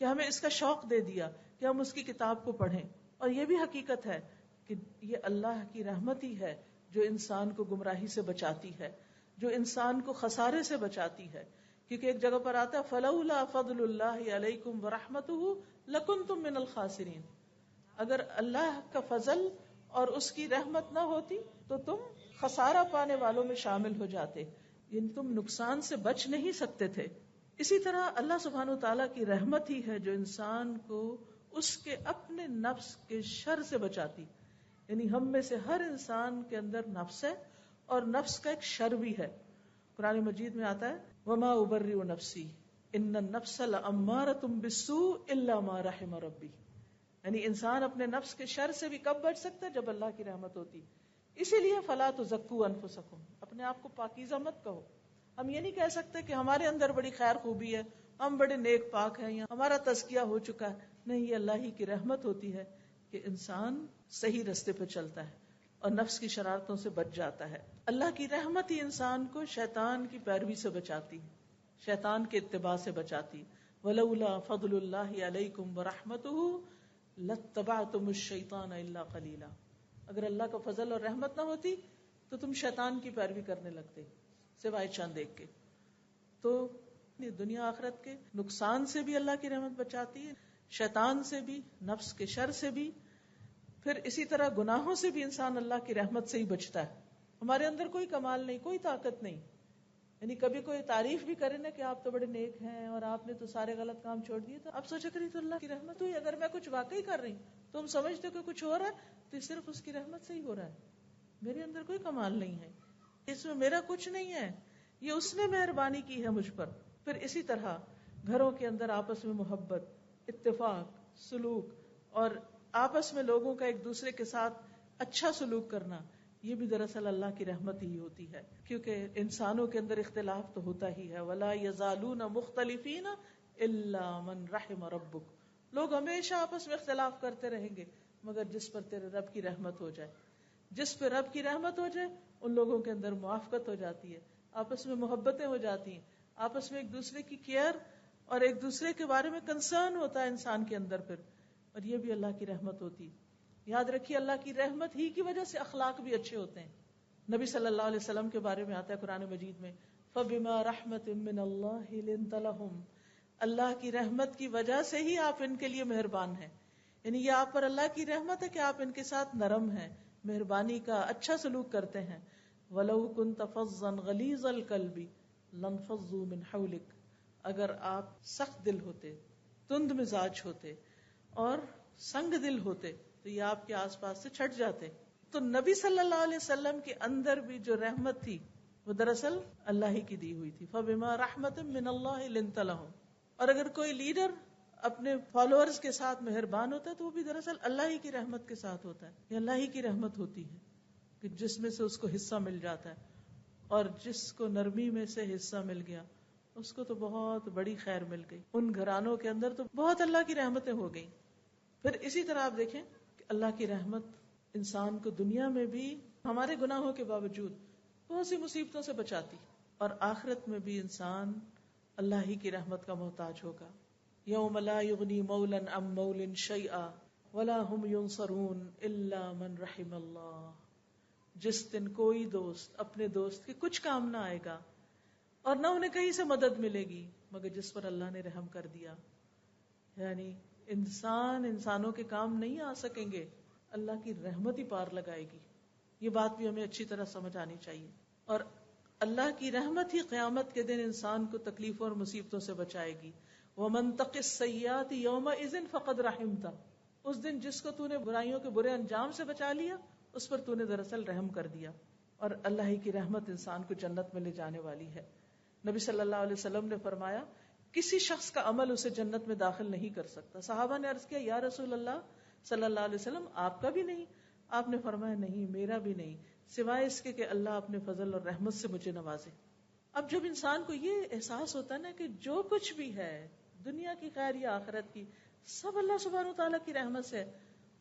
کہ ہمیں اس کا شوق دے دیا کہ ہم اس کی کتاب کو پڑھیں. اور یہ بھی حقیقت ہے کہ یہ اللہ کی رحمت ہی ہے جو انسان کو گمراہی سے بچاتی ہے، جو انسان کو خسارے سے بچاتی ہے. کیونکہ ایک جگہ پر آتا ہے فلولا فضل اللہ علیکم ورحمتہ لکنتم من الخاسرین. اگر اللہ کا فضل اور اس کی رحمت نہ ہوتی تو تم خسارہ پانے والوں میں شامل ہو جاتے، یعنی تم نقصان سے بچ نہیں سکتے تھے. اسی طرح اللہ سبحانہ وتعالیٰ کی رحمت ہی ہے جو انسان کو اس کے اپنے نفس کے شر سے بچاتی. یعنی ہم میں سے ہر انسان کے اندر نفس ہے، اور نفس کا ایک شر بھی ہے. قرآن مجید میں آتا ہے وما ابرئ نفسی ان النفس لامارۃ بالسوء الا ما رحم ربی. یعنی انسان اپنے نفس کے شر سے بھی کب بچ سکتا ہے؟ جب اللہ کی رحمت ہوتی. اسی لیے فلا تزکوا انفسکم، اپنے آپ کو پاکیزہ مت کہو. ہم یہ نہیں کہہ سکتے کہ ہمارے اندر بڑی خیر خوبی ہے، ہم بڑے نیک پاک ہیں یا ہمارا تزکیہ ہو چکا ہے. نہیں، یہ اللہ ہی کی رحمت ہوتی ہے کہ انسان صحیح راستے پہ چلتا ہے اور نفس کی شرارتوں سے بچ جاتا ہے. اللہ کی رحمت ہی انسان کو شیطان کی پیروی سے بچاتی، شیطان کے اتباع سے بچاتی. ولولا فضل اللہ علیکم ورحمتہ لاتبعتم الشیطان الا قلیلا. اگر اللہ کا فضل اور رحمت نہ ہوتی تو تم شیطان کی پیروی کرنے لگتے سوائے چاند دیکھ کے. تو دنیا آخرت کے نقصان سے بھی اللہ کی رحمت بچاتی ہے، شیطان سے بھی، نفس کے شر سے بھی. پھر اسی طرح گناہوں سے بھی انسان اللہ کی رحمت سے ہی بچتا ہے. ہمارے اندر کوئی کمال نہیں، کوئی طاقت نہیں. یعنی کبھی کوئی تعریف بھی کرے نا کہ آپ تو بڑے نیک ہیں اور آپ نے تو سارے غلط کام چھوڑ دیے، تو آپ سوچا کریں تو اللہ کی رحمت ہوئی. اگر میں کچھ واقعی کر رہی ہوں تو ہم سمجھتے کہ کچھ ہو رہا ہے تو صرف اس کی رحمت سے ہی ہو رہا ہے. میرے اندر کوئی کمال نہیں ہے، اس میں میرا کچھ نہیں ہے، یہ اس نے مہربانی کی ہے مجھ پر. پھر اسی طرح گھروں کے اندر آپس میں محبت، اتفاق، سلوک، اور آپس میں لوگوں کا ایک دوسرے کے ساتھ اچھا سلوک کرنا، یہ بھی دراصل اللہ کی رحمت ہی ہوتی ہے. کیونکہ انسانوں کے اندر اختلاف تو ہوتا ہی ہے. وَلَا يَزَالُونَ مُخْتَلِفِينَ إِلَّا مَنْ رَحِمَ رَبُّكَ. لوگ ہمیشہ آپس میں اختلاف کرتے رہیں گے مگر جس پر تیرے رب کی رحمت ہو جائے. جس پہ رب کی رحمت ہو جائے ان لوگوں کے اندر موافقت ہو جاتی ہے، آپس میں محبتیں ہو جاتی ہیں، آپس میں ایک دوسرے کی کیئر اور ایک دوسرے کے بارے میں کنسرن ہوتا ہے انسان کے اندر پھر. اور یہ بھی اللہ کی رحمت ہوتی. یاد رکھیے اللہ کی رحمت ہی کی وجہ سے اخلاق بھی اچھے ہوتے ہیں. نبی صلی اللہ علیہ وسلم کے بارے میں آتا ہے قرآن مجید میں فبما رحمت من اللہ لنت لہم، اللہ کی رحمت کی وجہ سے ہی آپ ان کے لیے مہربان ہیں. یعنی یہ آپ پر اللہ کی رحمت ہے کہ آپ ان کے ساتھ نرم ہیں، مہربانی کا اچھا سلوک کرتے ہیں. وَلَوْ كُنْتَ فَظًّا غَلِيظَ الْقَلْبِ لَانفَضُّوا مِنْ حَوْلِكَ، اگر آپ سخت دل ہوتے، تند مزاج ہوتے اور سنگ دل ہوتے تو یہ آپ کے آس پاس سے چھٹ جاتے. تو نبی صلی اللہ علیہ وسلم کے اندر بھی جو رحمت تھی وہ دراصل اللہ ہی کی دی ہوئی تھی. فَبِمَا رَحْمَةٍ مِّنَ اللَّهِ لِنْتَ لَهُمْ. اور اگر کوئی لیڈر اپنے فالوورز کے ساتھ مہربان ہوتا ہے تو وہ بھی دراصل اللہ ہی کی رحمت کے ساتھ ہوتا ہے. یہ اللہ ہی کی رحمت ہوتی ہے کہ جس میں سے اس کو حصہ مل جاتا ہے، اور جس کو نرمی میں سے حصہ مل گیا اس کو تو بہت بڑی خیر مل گئی. ان گھرانوں کے اندر تو بہت اللہ کی رحمتیں ہو گئی. پھر اسی طرح آپ دیکھیں کہ اللہ کی رحمت انسان کو دنیا میں بھی ہمارے گناہوں کے باوجود بہت سی مصیبتوں سے بچاتی، اور آخرت میں بھی انسان اللہ ہی کی رحمت کا محتاج ہوگا. یوم لا یغنی مولا عن مول شیئا ولا هم ینصرون الا من رحم اللہ. جس دن کوئی دوست اپنے دوست کے کچھ کام نہ آئے گا اور نہ انہیں کہیں سے مدد ملے گی مگر جس پر اللہ نے رحم کر دیا. یعنی انسانوں کے کام نہیں آ سکیں گے، اللہ کی رحمت ہی پار لگائے گی. یہ بات بھی ہمیں اچھی طرح سمجھ آنی چاہیے. اور اللہ کی رحمت ہی قیامت کے دن انسان کو تکلیفوں اور مصیبتوں سے بچائے گی. وَمَن تَقِ السَّيِّئَاتِ يَوْمَئِذٍ فَقَدْ رَحِمْتَ. اس دن جس کو تو نے برائیوں کے برے انجام سے بچا لیا اس پر تو نے دراصل رحم کر دیا. اور اللہ ہی کی رحمت انسان کو جنت میں لے جانے والی ہے. نبی صلی اللہ علیہ وسلم نے فرمایا کسی شخص کا عمل اسے جنت میں داخل نہیں کر سکتا. صحابہ نے عرض کیا یا رسول اللہ صلی اللہ علیہ وسلم آپ کا بھی نہیں؟ آپ نے فرمایا نہیں میرا بھی نہیں، سوائے اس کے کہ اللہ اپنے فضل اور رحمت سے مجھے نوازے. اب جب انسان کو یہ احساس ہوتا ہے نا کہ جو کچھ بھی ہے دنیا کی خیر یا آخرت کی سب اللہ سبحانہ وتعالیٰ کی رحمت سے،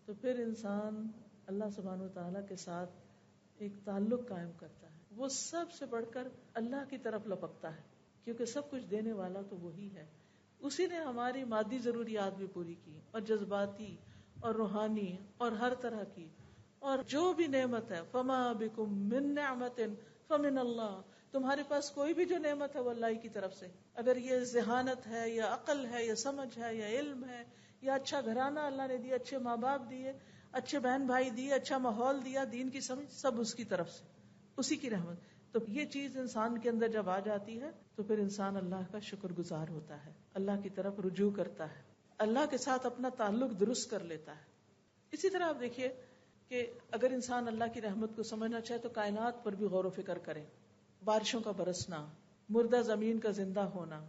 تو پھر انسان اللہ سبحانہ وتعالیٰ کے ساتھ ایک تعلق قائم کرتا ہے. وہ سب سے بڑھ کر اللہ کی طرف لپکتا ہے کیونکہ سب کچھ دینے والا تو وہی ہے. اسی نے ہماری مادی ضروریات بھی پوری کی اور جذباتی اور روحانی اور ہر طرح کی، اور جو بھی نعمت ہے فما بکم من نعمت فمن اللہ. تمہارے پاس کوئی بھی جو نعمت ہے وہ اللہ کی طرف سے. اگر یہ ذہانت ہے یا عقل ہے یا سمجھ ہے یا علم ہے یا اچھا گھرانہ اللہ نے دیا، اچھے ماں باپ دیے، اچھے بہن بھائی دیے، اچھا ماحول دیا، دین کی سمجھ، سب اس کی طرف سے، اسی کی رحمت. تو یہ چیز انسان کے اندر جب آ جاتی ہے تو پھر انسان اللہ کا شکر گزار ہوتا ہے، اللہ کی طرف رجوع کرتا ہے، اللہ کے ساتھ اپنا تعلق درست کر لیتا ہے. اسی طرح آپ دیکھیے کہ اگر انسان اللہ کی رحمت کو سمجھنا چاہے تو کائنات پر بھی غور و فکر کرے. بارشوں کا برسنا، مردہ زمین کا زندہ ہونا،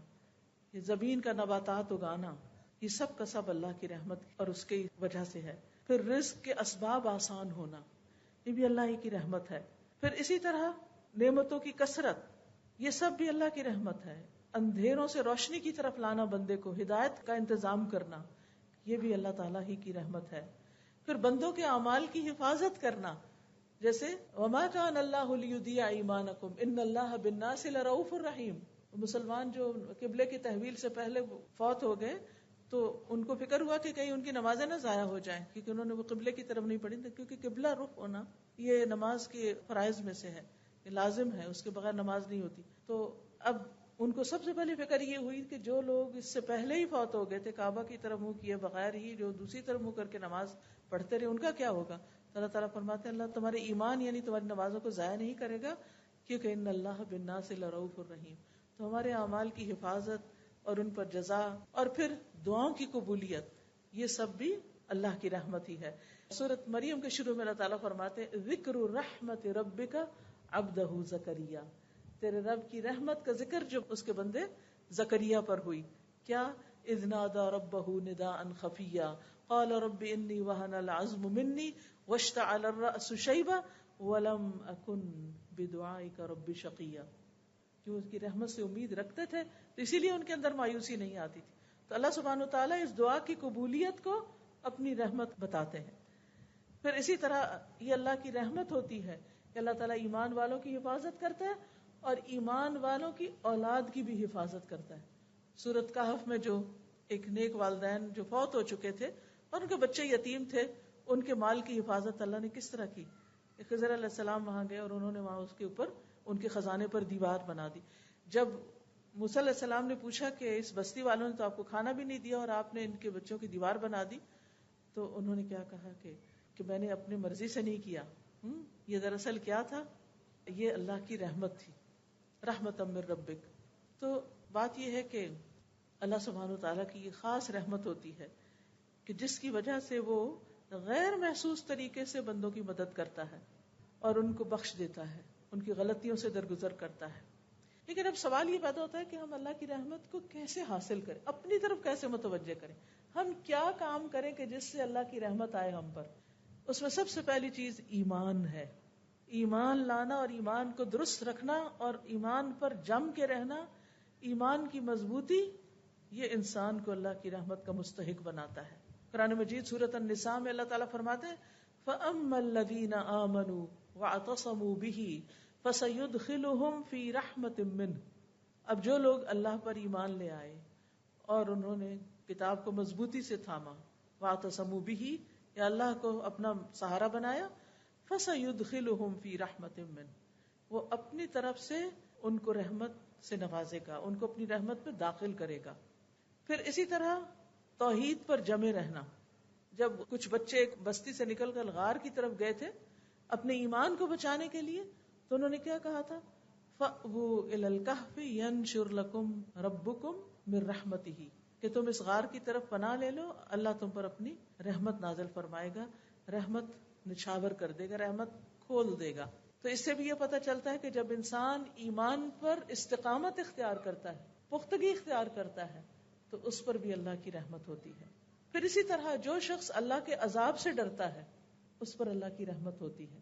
یہ زمین کا نباتات اگانا، یہ سب کا سب اللہ کی رحمت اور اس کی وجہ سے ہے. پھر رزق کے اسباب آسان ہونا، یہ بھی اللہ ہی کی رحمت ہے. پھر اسی طرح نعمتوں کی کثرت، یہ سب بھی اللہ کی رحمت ہے. اندھیروں سے روشنی کی طرف لانا، بندے کو ہدایت کا انتظام کرنا، یہ بھی اللہ تعالیٰ ہی کی رحمت ہے. پھر بندوں کے اعمال کی حفاظت کرنا، جیسے وما کان اللہ لیضیع ایمانکم ان اللہ بالناس لرؤوف الرحیم. مسلمان جو قبلے کی تحویل سے پہلے فوت ہو گئے تو ان کو فکر ہوا کہ کہیں ان کی نمازیں نہ ضائع ہو جائیں، کیونکہ انہوں نے وہ قبلے کی طرف نہیں پڑھی، کیونکہ قبلہ رخ ہونا یہ نماز کے فرائض میں سے ہے، یہ لازم ہے، اس کے بغیر نماز نہیں ہوتی. تو اب ان کو سب سے پہلے فکر یہ ہوئی کہ جو لوگ اس سے پہلے ہی فوت ہو گئے تھے کعبہ کی طرف منہ کیے بغیر ہی جو دوسری طرف منہ کر کے نماز پڑھتے رہے، ان کا کیا ہوگا؟ اللہ تعالیٰ فرماتے ہیں اللہ تمہارے ایمان یعنی تمہاری نمازوں کو ضائع نہیں کرے گا، کیونکہ ان اللہ بالناس لرؤوف الرحیم. تو ہمارے اعمال کی حفاظت اور ان پر جزا اور پھر دعاؤں کی قبولیت، یہ سب بھی اللہ کی رحمت ہی ہے. سورۃ مریم کے شروع میں اللہ تعالیٰ فرماتے ہیں ذکر رحمت ربک عبدہ زکریا. تیرے رب کی رحمت کا ذکر جب اس کے بندے زکریا پر ہوئی، کیا اذ نادى ربه نداء خفیا قال رب انی وهن العظم منی واشتعل الرأس شیبا ولم اکن بدعائک رب شقیا. جو اس کی رحمت سے امید رکھتے تھے تو اسی لیے ان کے اندر مایوسی نہیں آتی تھی. تو اللہ سبحانہ وتعالیٰ اس دعا کی قبولیت کو اپنی رحمت بتاتے ہیں. پھر اسی طرح یہ اللہ کی رحمت ہوتی ہے کہ اللہ تعالیٰ ایمان والوں کی حفاظت کرتا ہے اور ایمان والوں کی اولاد کی بھی حفاظت کرتا ہے. سورۃ کہف میں جو ایک نیک والدین جو فوت ہو چکے تھے اور ان کے بچے یتیم تھے، ان کے مال کی حفاظت اللہ نے کس طرح کی؟ خضر علیہ السلام وہاں گئے اور انہوں نے وہاں اس کے اوپر ان کے خزانے پر دیوار بنا دی. جب موسیٰ علیہ السلام نے پوچھا کہ اس بستی والوں نے تو آپ کو کھانا بھی نہیں دیا اور آپ نے ان کے بچوں کی دیوار بنا دی، تو انہوں نے کیا کہا کہ میں نے اپنی مرضی سے نہیں کیا، یہ دراصل کیا تھا، یہ اللہ کی رحمت تھی، رحمت من ربک۔ تو بات یہ ہے کہ اللہ سبحانہ وتعالیٰ کی یہ خاص رحمت ہوتی ہے کہ جس کی وجہ سے وہ غیر محسوس طریقے سے بندوں کی مدد کرتا ہے اور ان کو بخش دیتا ہے، ان کی غلطیوں سے درگزر کرتا ہے۔ لیکن اب سوال یہ پیدا ہوتا ہے کہ ہم اللہ کی رحمت کو کیسے حاصل کریں، اپنی طرف کیسے متوجہ کریں، ہم کیا کام کریں کہ جس سے اللہ کی رحمت آئے ہم پر۔ اس میں سب سے پہلی چیز ایمان ہے، ایمان لانا اور ایمان کو درست رکھنا اور ایمان پر جم کے رہنا، ایمان کی مضبوطی، یہ انسان کو اللہ کی رحمت کا مستحق بناتا ہے۔ قرآن مجید سورۃ النساء میں اللہ تعالیٰ فرماتے ہیں فَأَمَّا الَّذِينَ آمَنُوا وَاعْتَصَمُوا بِهِ فَسَيُدْخِلُهُمْ فِي رَحْمَةٍ مِّنْهُ، اب جو لوگ اللہ پر ایمان لے آئے اور انہوں نے کتاب کو مضبوطی سے تھاما، وَاعْتَصَمُوا بِهِ، یا اللہ کو اپنا سہارا بنایا، فَسَيُدْخِلُهُمْ فِي رَحْمَةٍ مِّنْهُ، وہ اپنی طرف سے ان کو رحمت سے نوازے گا، ان کو اپنی رحمت میں داخل کرے گا۔ پھر اسی طرح توحید پر جمے رہنا، جب کچھ بچے ایک بستی سے نکل کر غار کی طرف گئے تھے اپنے ایمان کو بچانے کے لیے، تو انہوں نے کیا کہا تھا، فَأْوُوا إِلَى الْكَهْفِ يَنشُرْ لَكُمْ رَبُّكُمْ مِنْ رَحْمَتِهِ، کہ تم اس غار کی طرف پناہ لے لو، اللہ تم پر اپنی رحمت نازل فرمائے گا، رحمت نچھاور کر دے گا، رحمت کھول دے گا۔ تو اس سے بھی یہ پتہ چلتا ہے کہ جب انسان ایمان پر استقامت اختیار کرتا ہے، پختگی اختیار کرتا ہے، تو اس پر بھی اللہ کی رحمت ہوتی ہے۔ پھر اسی طرح جو شخص اللہ کے عذاب سے ڈرتا ہے اس پر اللہ کی رحمت ہوتی ہے،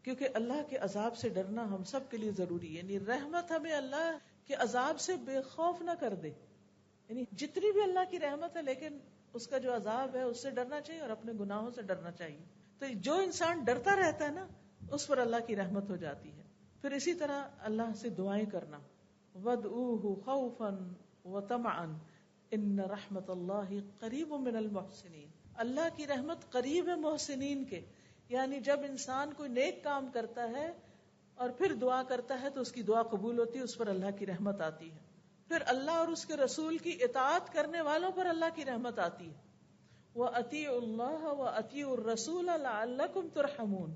کیونکہ اللہ کے عذاب سے ڈرنا ہم سب کے لیے ضروری ہے، یعنی رحمت ہمیں اللہ کے عذاب سے بے خوف نہ کر دے، یعنی جتنی بھی اللہ کی رحمت ہے لیکن اس کا جو عذاب ہے اس سے ڈرنا چاہیے اور اپنے گناہوں سے ڈرنا چاہیے۔ تو جو انسان ڈرتا رہتا ہے نا، اس پر اللہ کی رحمت ہو جاتی ہے۔ پھر اسی طرح اللہ سے دعائیں کرنا، وَادْعُوهُ خَوْفًا وَطَمَعًا ان رحمت اللہ قریب من المحسنین، اللہ کی رحمت قریب ہے محسنین کے، یعنی جب انسان کوئی نیک کام کرتا ہے اور پھر دعا کرتا ہے تو اس کی دعا قبول ہوتی ہے، اس پر اللہ کی رحمت آتی ہے۔ پھر اللہ اور اس کے رسول کی اطاعت کرنے والوں پر اللہ کی رحمت آتی ہے، وَأَطِيعُوا اللَّهَ وَأَطِيعُوا الرَّسُولَ لَعَلَّكُمْ تُرْحَمُونَ،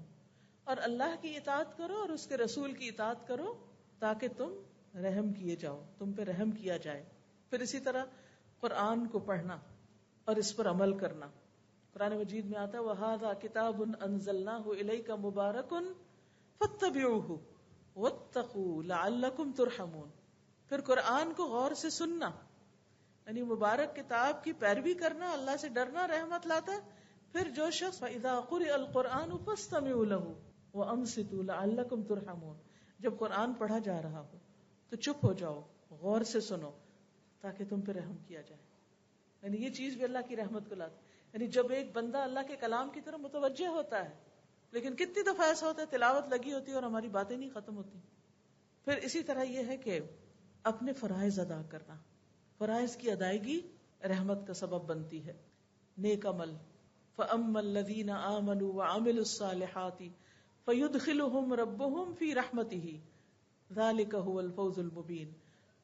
اور اللہ کی اطاعت کرو اور اس کے رسول کی اطاعت کرو تاکہ تم رحم کیے جاؤ، تم پہ رحم کیا جائے۔ پھر اسی طرح قرآن کو پڑھنا اور اس پر عمل کرنا۔ قرآن مجید میں آتا ہے وَهَذَا كِتَابٌ أَنزَلْنَاهُ إِلَيْكَ مُبَارَكٌ فَاتَّبِعُوهُ وَاتَّقُوا لَعَلَّكُمْ تُرْحَمُونَ، پھر قرآن کو غور سے سننا، یعنی مبارک کتاب کی پیروی کرنا، اللہ سے ڈرنا رحمت لاتا ہے۔ پھر جو شخص فَإِذَا قُرِئَ الْقُرْآنُ فَاسْتَمِعُوا لَهُ وَأَنصِتُوا لَعَلَّكُمْ تُرْحَمُونَ، جب قرآن پڑھا جا رہا ہو تو چپ ہو جاؤ، غور سے سنو تاکہ تم پہ رحم کیا جائے۔ یعنی یہ چیز بھی اللہ کی رحمت کو لاتی ہے، یعنی جب ایک بندہ اللہ کے کلام کی طرف متوجہ ہوتا ہے، لیکن کتنی دفعہ ایسا ہوتا ہے تلاوت لگی ہوتی ہے اور ہماری باتیں نہیں ختم ہوتی۔ پھر اسی طرح یہ ہے کہ اپنے فرائض ادا کرنا، فرائض کی ادائیگی رحمت کا سبب بنتی ہے۔ نیک عمل، فَأَمَّا الَّذِينَ آمَنُوا وَعَمِلُوا الصَّالِحَاتِ فَيُدْخِلُهُمْ رَبُّهُمْ فِي رَحْمَتِهِ ذَلِكَ هُوَ الْفَوْزُ الْمُبِينُ،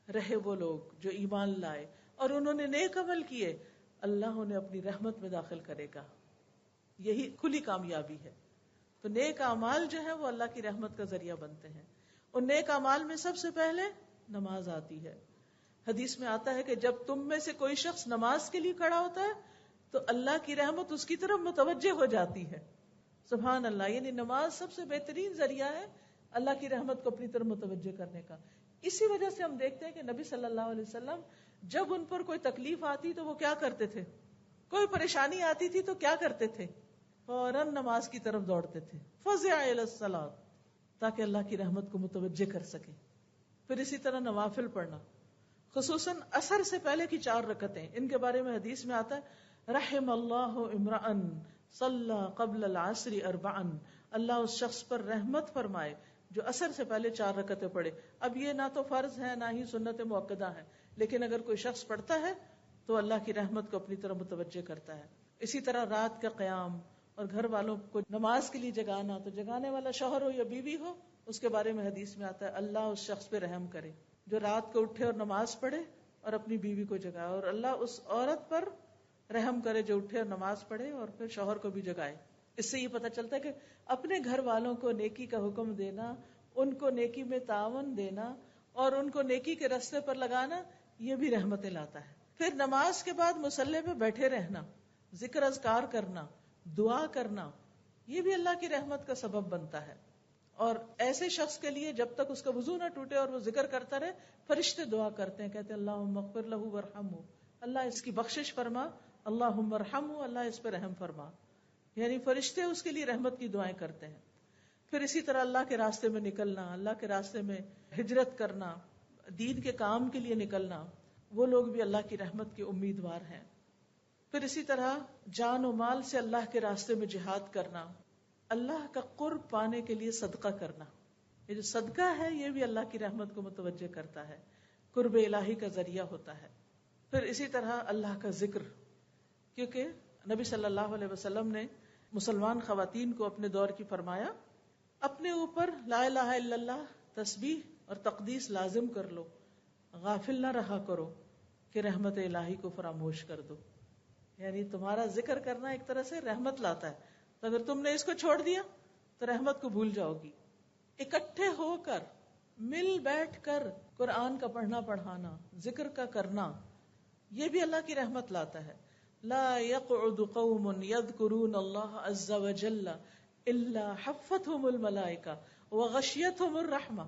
رہے وہ لوگ جو ایمان لائے اور انہوں نے نیک عمل کیے، اللہ انہیں اپنی رحمت میں داخل کرے گا، یہی کھلی کامیابی ہے۔ تو نیک اعمال جو ہے وہ اللہ کی رحمت کا ذریعہ بنتے ہیں۔ اور نیک اعمال میں سب سے پہلے نماز آتی ہے۔ حدیث میں آتا ہے کہ جب تم میں سے کوئی شخص نماز کے لیے کھڑا ہوتا ہے تو اللہ کی رحمت اس کی طرف متوجہ ہو جاتی ہے۔ سبحان اللہ، یعنی نماز سب سے بہترین ذریعہ ہے اللہ کی رحمت کو اپنی طرف متوجہ کرنے کا۔ اسی وجہ سے ہم دیکھتے ہیں کہ نبی صلی اللہ علیہ وسلم جب ان پر کوئی تکلیف آتی تو وہ کیا کرتے تھے، کوئی پریشانی آتی تھی تو کیا کرتے تھے، فوراً نماز کی طرف دوڑتے تھے، فزع الی الصلاۃ، تاکہ اللہ کی رحمت کو متوجہ کر سکیں۔ پھر اسی طرح نوافل پڑھنا، خصوصاً عصر سے پہلے کی 4 رکعتیں، ان کے بارے میں حدیث میں آتا ہے رحم اللہ امرأ صلی قبل العصر 4، اللہ اس شخص پر رحمت فرمائے جو عصر سے پہلے 4 رکعتیں پڑھے۔ اب یہ نہ تو فرض ہے نہ ہی سنت موقدہ ہے، لیکن اگر کوئی شخص پڑھتا ہے تو اللہ کی رحمت کو اپنی طرف متوجہ کرتا ہے۔ اسی طرح رات کا قیام اور گھر والوں کو نماز کے لیے جگانا، تو جگانے والا شوہر ہو یا بیوی ہو، اس کے بارے میں حدیث میں آتا ہے اللہ اس شخص پہ رحم کرے جو رات کو اٹھے اور نماز پڑھے اور اپنی بیوی کو جگائے، اور اللہ اس عورت پر رحم کرے جو اٹھے اور نماز پڑھے اور پھر شوہر کو بھی جگائے. اس سے یہ پتہ چلتا ہے کہ اپنے گھر والوں کو نیکی کا حکم دینا، ان کو نیکی میں تعاون دینا اور ان کو نیکی کے راستے پر لگانا، یہ بھی رحمتیں لاتا ہے. پھر نماز کے بعد مصلی پہ بیٹھے رہنا، ذکر اذکار کرنا، دعا کرنا، یہ بھی اللہ کی رحمت کا سبب بنتا ہے. اور ایسے شخص کے لیے جب تک اس کا وضو نہ ٹوٹے اور وہ ذکر کرتا رہے، فرشتے دعا کرتے ہیں، کہتے ہیں اللہم اغفر لہ ورحمہ، اللہ اس کی بخشش فرما، اللہم ارحمہ، اللہ اس پہ رحم فرما. یعنی فرشتے اس کے لیے رحمت کی دعائیں کرتے ہیں. پھر اسی طرح اللہ کے راستے میں نکلنا، اللہ کے راستے میں ہجرت کرنا، دین کے کام کے لیے نکلنا، وہ لوگ بھی اللہ کی رحمت کے امیدوار ہیں. پھر اسی طرح جان و مال سے اللہ کے راستے میں جہاد کرنا، اللہ کا قرب پانے کے لیے صدقہ کرنا. یہ جو صدقہ ہے یہ بھی اللہ کی رحمت کو متوجہ کرتا ہے، قرب الہی کا ذریعہ ہوتا ہے. پھر اسی طرح اللہ کا ذکر، کیونکہ نبی صلی اللہ علیہ وسلم نے مسلمان خواتین کو اپنے دور کی فرمایا اپنے اوپر لا الہ الا اللہ تسبیح اور تقدیس لازم کر لو، غافل نہ رہا کرو کہ رحمت الہی کو فراموش کر دو. یعنی تمہارا ذکر کرنا ایک طرح سے رحمت لاتا ہے، تو اگر تم نے اس کو چھوڑ دیا تو رحمت کو بھول جاؤ گی. اکٹھے ہو کر مل بیٹھ کر قرآن کا پڑھنا پڑھانا، ذکر کا کرنا، یہ بھی اللہ کی رحمت لاتا ہے. لا يقعد قوم يذكرون الله عز وجل الا حفتهم الملائکہ وغشیتهم الرحمہ.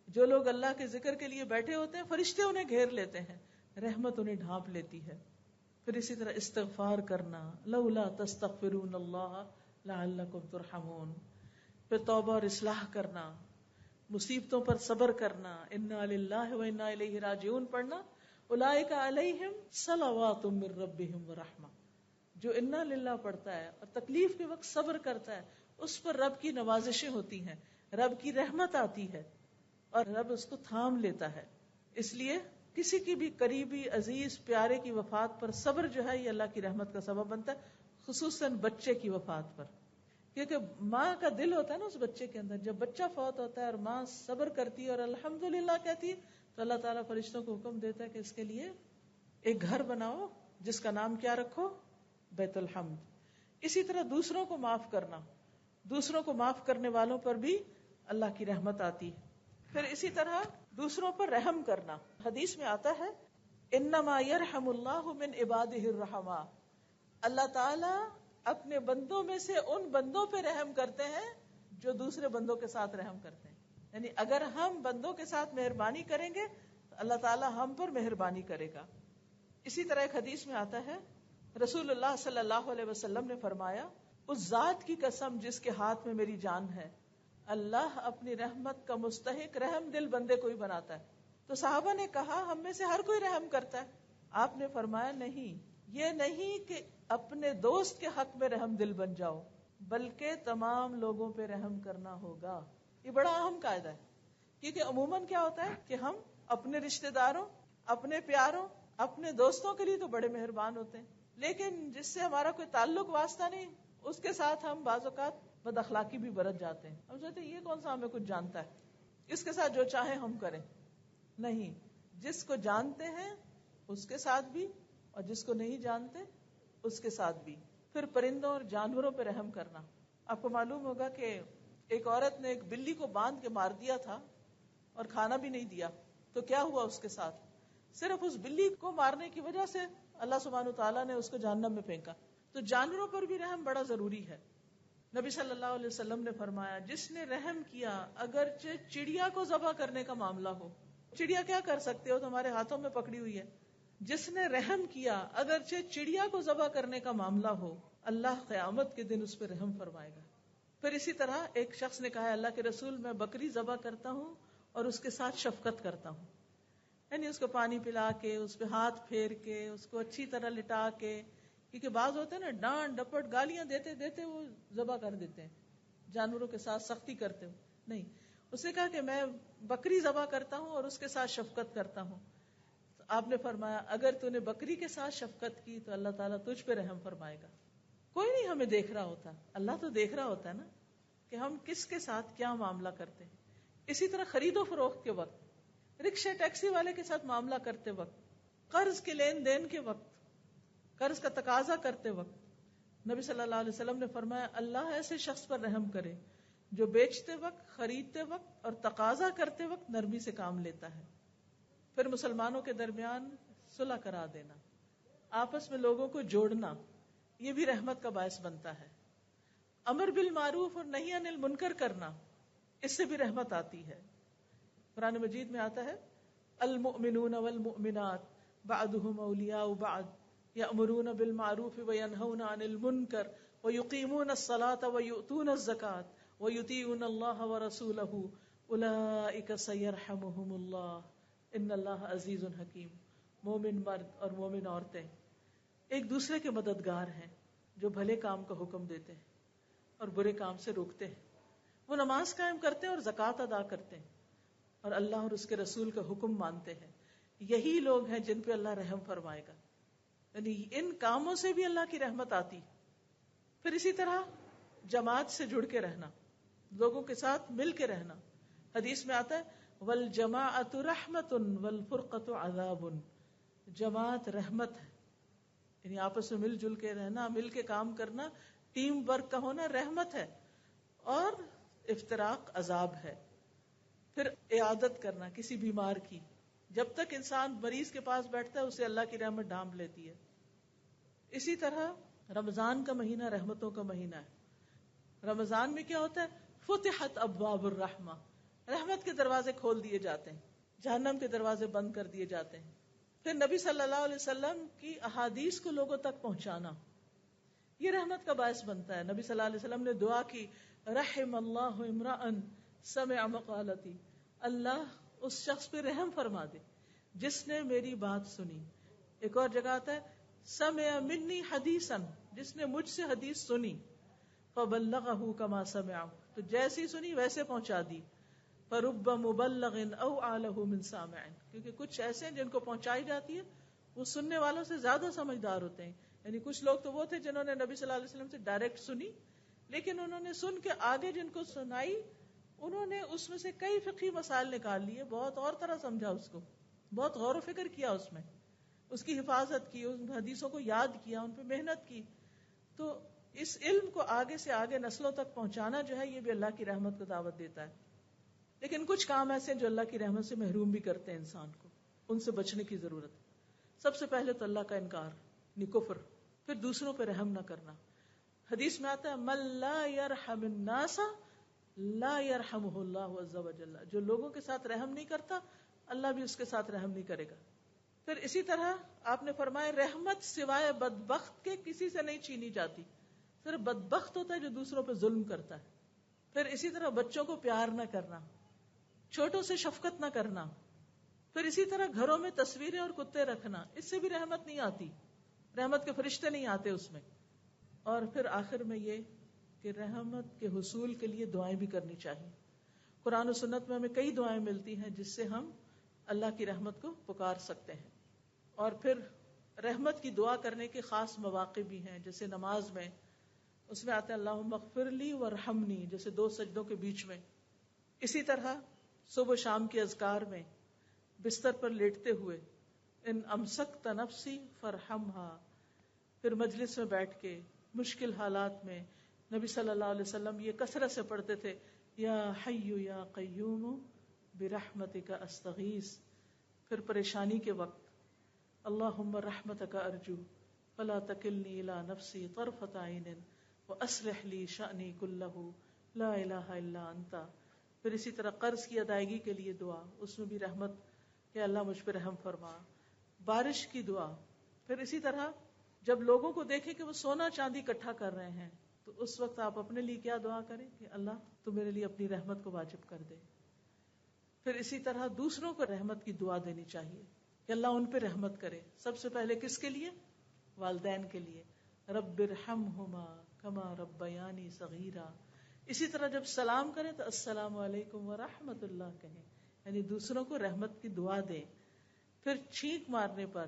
جو لوگ اللہ کے ذکر کے لیے بیٹھے ہوتے ہیں فرشتے انہیں گھیر لیتے ہیں، رحمت انہیں ڈھانپ لیتی ہے. پھر اسی طرح استغفار کرنا، لولا تستغفرون اللہ لعلکم ترحمون. پھر توبہ اور اصلاح کرنا، مصیبتوں پر صبر کرنا، انا للہ و انا الیہ راجعون پڑھنا، اولئک علیہم صلوات من ربہم ورحمہ. جو انا للہ پڑھتا ہے اور تکلیف کے وقت صبر کرتا ہے، اس پر رب کی نوازشیں ہوتی ہیں، رب کی رحمت آتی ہے اور رب اس کو تھام لیتا ہے. اس لیے کسی کی بھی قریبی عزیز پیارے کی وفات پر صبر جو ہے یہ اللہ کی رحمت کا سبب بنتا ہے، خصوصاً بچے کی وفات پر. کیونکہ ماں کا دل ہوتا ہے نا اس بچے کے اندر، جب بچہ فوت ہوتا ہے اور ماں صبر کرتی ہے اور الحمدللہ کہتی ہے تو اللہ تعالیٰ فرشتوں کو حکم دیتا ہے کہ اس کے لیے ایک گھر بناؤ جس کا نام کیا رکھو؟ بیت الحمد. اسی طرح دوسروں کو معاف کرنا، دوسروں کو معاف کرنے والوں پر بھی اللہ کی رحمت آتی ہے. پھر اسی طرح دوسروں پر رحم کرنا، حدیث میں آتا ہے انما یرحم اللہ من عبادہ الرحماء، اللہ تعالیٰ اپنے بندوں میں سے ان بندوں پہ رحم کرتے ہیں جو دوسرے بندوں کے ساتھ رحم کرتے ہیں. یعنی اگر ہم بندوں کے ساتھ مہربانی کریں گے تو اللہ تعالیٰ ہم پر مہربانی کرے گا. اسی طرح ایک حدیث میں آتا ہے رسول اللہ صلی اللہ علیہ وسلم نے فرمایا اس ذات کی قسم جس کے ہاتھ میں میری جان ہے، اللہ اپنی رحمت کا مستحق رحم دل بندے کو ہی بناتا ہے. تو صحابہ نے کہا ہم میں سے ہر کوئی رحم کرتا ہے. آپ نے فرمایا نہیں، یہ نہیں کہ اپنے دوست کے حق میں رحم دل بن جاؤ، بلکہ تمام لوگوں پہ رحم کرنا ہوگا. یہ بڑا اہم قاعدہ ہے، کیونکہ عموماً کیا ہوتا ہے کہ ہم اپنے رشتہ داروں، اپنے پیاروں، اپنے دوستوں کے لیے تو بڑے مہربان ہوتے ہیں، لیکن جس سے ہمارا کوئی تعلق واسطہ نہیں اس کے ساتھ ہم بعض اوقات بد اخلاقی بھی برت جاتے ہیں. ہم سوچتے ہیں یہ کون سا ہمیں کچھ جانتا ہے، اس کے ساتھ جو چاہے ہم کریں. نہیں، جس کو جانتے ہیں اس کے ساتھ بھی اور جس کو نہیں جانتے اس کے ساتھ بھی. پھر پرندوں اور جانوروں پہ رحم کرنا. آپ کو معلوم ہوگا کہ ایک عورت نے ایک بلی کو باندھ کے مار دیا تھا اور کھانا بھی نہیں دیا، تو کیا ہوا اس کے ساتھ؟ صرف اس بلی کو مارنے کی وجہ سے اللہ سبحانہ تعالیٰ نے اس کو جہنم میں پھینکا. تو جانوروں پر بھی رحم بڑا ضروری ہے. نبی صلی اللہ علیہ وسلم نے فرمایا جس نے رحم کیا اگرچہ چڑیا کو ذبح کرنے کا معاملہ ہو، چڑیا کیا کر سکتے ہو، تمہارے ہاتھوں میں پکڑی ہوئی ہے، جس نے رحم کیا اگرچہ چڑیا کو ذبح کرنے کا معاملہ ہو، اللہ قیامت کے دن اس پہ رحم فرمائے گا. پھر اسی طرح ایک شخص نے کہا اللہ کے رسول میں بکری ذبح کرتا ہوں اور اس کے ساتھ شفقت کرتا ہوں، یعنی اس کو پانی پلا کے، اس پہ ہاتھ پھیر کے، اس کو اچھی طرح لٹا کے، کیونکہ بعض ہوتے ہیں نا ڈانٹ ڈپٹ گالیاں دیتے دیتے وہ ذبح کر دیتے ہیں، جانوروں کے ساتھ سختی کرتے ہو نہیں. اس نے کہا کہ میں بکری ذبح کرتا ہوں اور اس کے ساتھ شفقت کرتا ہوں. تو آپ نے فرمایا اگر تو نے بکری کے ساتھ شفقت کی تو اللہ تعالیٰ تجھ پہ رحم فرمائے گا. کوئی نہیں ہمیں دیکھ رہا ہوتا، اللہ تو دیکھ رہا ہوتا ہے نا کہ ہم کس کے ساتھ کیا معاملہ کرتے ہیں. اسی طرح خرید و فروخت کے وقت رکشے ٹیکسی والے کے ساتھ معاملہ کرتے وقت، قرض کے لین دین کے وقت، قرض کا تقاضا کرتے وقت نبی صلی اللہ علیہ وسلم نے فرمایا اللہ ایسے شخص پر رحم کرے جو بیچتے وقت، خریدتے وقت اور تقاضا کرتے وقت نرمی سے کام لیتا ہے۔ پھر مسلمانوں کے درمیان صلح کرا دینا، آپس میں لوگوں کو جوڑنا، یہ بھی رحمت کا باعث بنتا ہے۔ امر بالمعروف اور نہی عن المنکر کرنا، اس سے بھی رحمت آتی ہے۔ قرآن مجید میں آتا ہے المؤمنون والمؤمنات بعضهم اولیاء بعض یأمرون بالمعروف وینہون عن المنکر ویقیمون الصلاة ویؤتون الزکاة ویطیعون اللہ ورسولہ اولئک سیرحمہم اللہ ان اللہ عزیز حکیم۔ مومن مرد اور مومن عورتیں ایک دوسرے کے مددگار ہیں جو بھلے کام کا حکم دیتے ہیں اور برے کام سے روکتے ہیں۔ وہ نماز قائم کرتے ہیں اور زکوٰۃ ادا کرتے ہیں اور اللہ اور اس کے رسول کا حکم مانتے ہیں۔ یہی لوگ ہیں جن پہ اللہ رحم فرمائے گا، یعنی ان کاموں سے بھی اللہ کی رحمت آتی۔ پھر اسی طرح جماعت سے جڑ کے رہنا، لوگوں کے ساتھ مل کے رہنا۔ حدیث میں آتا ہے والجماعت رحمت والفرقۃ عذاب، جماعت رحمت ہے، یعنی آپس میں مل جل کے رہنا، مل کے کام کرنا، ٹیم ورک کا ہونا رحمت ہے، اور افتراق عذاب ہے۔ پھر عیادت کرنا کسی بیمار کی، جب تک انسان مریض کے پاس بیٹھتا ہے اسے اللہ کی رحمت ڈھانپ لیتی ہے۔ اسی طرح رمضان کا مہینہ رحمتوں کا مہینہ ہے۔ رمضان میں کیا ہوتا ہے؟ فتحت ابواب الرحمہ، رحمت کے دروازے کھول دیے جاتے ہیں، جہنم کے دروازے بند کر دیے جاتے ہیں۔ پھر نبی صلی اللہ علیہ وسلم کی احادیث کو لوگوں تک پہنچانا، یہ رحمت کا باعث بنتا ہے۔ نبی صلی اللہ علیہ وسلم نے دعا کی رحم اللہ امرأ سمع مقالتی، اللہ اس شخص پہ رحم فرما دے جس نے میری بات سنی۔ ایک اور جگہ آتا ہے سمع منی حدیثا، جس نے مجھ سے حدیث سنی، فبلغہ کما سمع، تو جیسی سنی ویسے پہنچا دی۔ فرب مبلغ او اعلہ من سامع، کیونکہ کچھ ایسے ہیں جن کو پہنچائی جاتی ہے وہ سننے والوں سے زیادہ سمجھدار ہوتے ہیں۔ یعنی کچھ لوگ تو وہ تھے جنہوں نے نبی صلی اللہ علیہ وسلم سے ڈائریکٹ سنی، لیکن انہوں نے سن کے آگے جن کو سنائی انہوں نے اس میں سے کئی فقہی مسائل نکال لیے، بہت اور طرح سمجھا، اس کو بہت غور و فکر کیا، اس میں اس کی حفاظت کی، ان حدیثوں کو یاد کیا، ان پہ محنت کی۔ تو اس علم کو آگے سے آگے نسلوں تک پہنچانا جو ہے یہ بھی اللہ کی رحمت کو دعوت دیتا ہے۔ لیکن کچھ کام ایسے ہیں جو اللہ کی رحمت سے محروم بھی کرتے ہیں انسان کو، ان سے بچنے کی ضرورت ہے۔ سب سے پہلے تو اللہ کا انکار، یعنی کفر، پھر دوسروں پہ رحم نہ کرنا۔ حدیث میں آتا ہے من لا یرحم الناس لا یرحمہ اللہ عز وجل، جو لوگوں کے ساتھ رحم نہیں کرتا اللہ بھی اس کے ساتھ رحم نہیں کرے گا۔ پھر اسی طرح آپ نے فرمایا رحمت سوائے بدبخت کے کسی سے نہیں چھینی جاتی، صرف بدبخت ہوتا ہے جو دوسروں پہ ظلم کرتا ہے۔ پھر اسی طرح بچوں کو پیار نہ کرنا، چھوٹوں سے شفقت نہ کرنا۔ پھر اسی طرح گھروں میں تصویریں اور کتے رکھنا، اس سے بھی رحمت نہیں آتی، رحمت کے فرشتے نہیں آتے اس میں۔ اور پھر آخر میں یہ کہ رحمت کے حصول کے لیے دعائیں بھی کرنی چاہیے۔ قرآن و سنت میں ہمیں کئی دعائیں ملتی ہیں جس سے ہم اللہ کی رحمت کو پکار سکتے ہیں۔ اور پھر رحمت کی دعا کرنے کے خاص مواقع بھی ہیں، جیسے نماز میں، اس میں آتا ہے اللہم اغفر لی وارحمنی، جیسے دو سجدوں کے بیچ میں۔ اسی طرح صبح و شام کے اذکار میں، بستر پر لیٹتے ہوئے ان امسکت نفسی فرحمہا، پھر مجلس میں بیٹھ کے مشکل حالات میں نبی صلی اللہ علیہ وسلم یہ کثرت سے پڑھتے تھے یا حی یا قیوم برحمتک استغیث۔ پھر پریشانی کے وقت اللہم رحمتک ارجو فلا تکلنی الی نفسی طرفۃ عین واصلح لی شأنی کلہ لا الہ الا انت۔ پھر اسی طرح قرض کی ادائیگی کے لیے دعا، اس میں بھی رحمت کہ اللہ مجھ پہ رحم فرما۔ بارش کی دعا، پھر اسی طرح جب لوگوں کو دیکھیں کہ وہ سونا چاندی اکٹھا کر رہے ہیں تو اس وقت آپ اپنے لیے کیا دعا کریں کہ اللہ تو میرے لیے اپنی رحمت کو واجب کر دے۔ پھر اسی طرح دوسروں کو رحمت کی دعا دینی چاہیے کہ اللہ ان پہ رحمت کرے۔ سب سے پہلے کس کے لیے؟ والدین کے لیے، رب ارحمہما کما ربیانی صغیرا۔ اسی طرح جب سلام کریں تو السلام علیکم ورحمۃ اللہ کہیں، یعنی دوسروں کو رحمت کی دعا دیں۔ پھر چھینک مارنے پر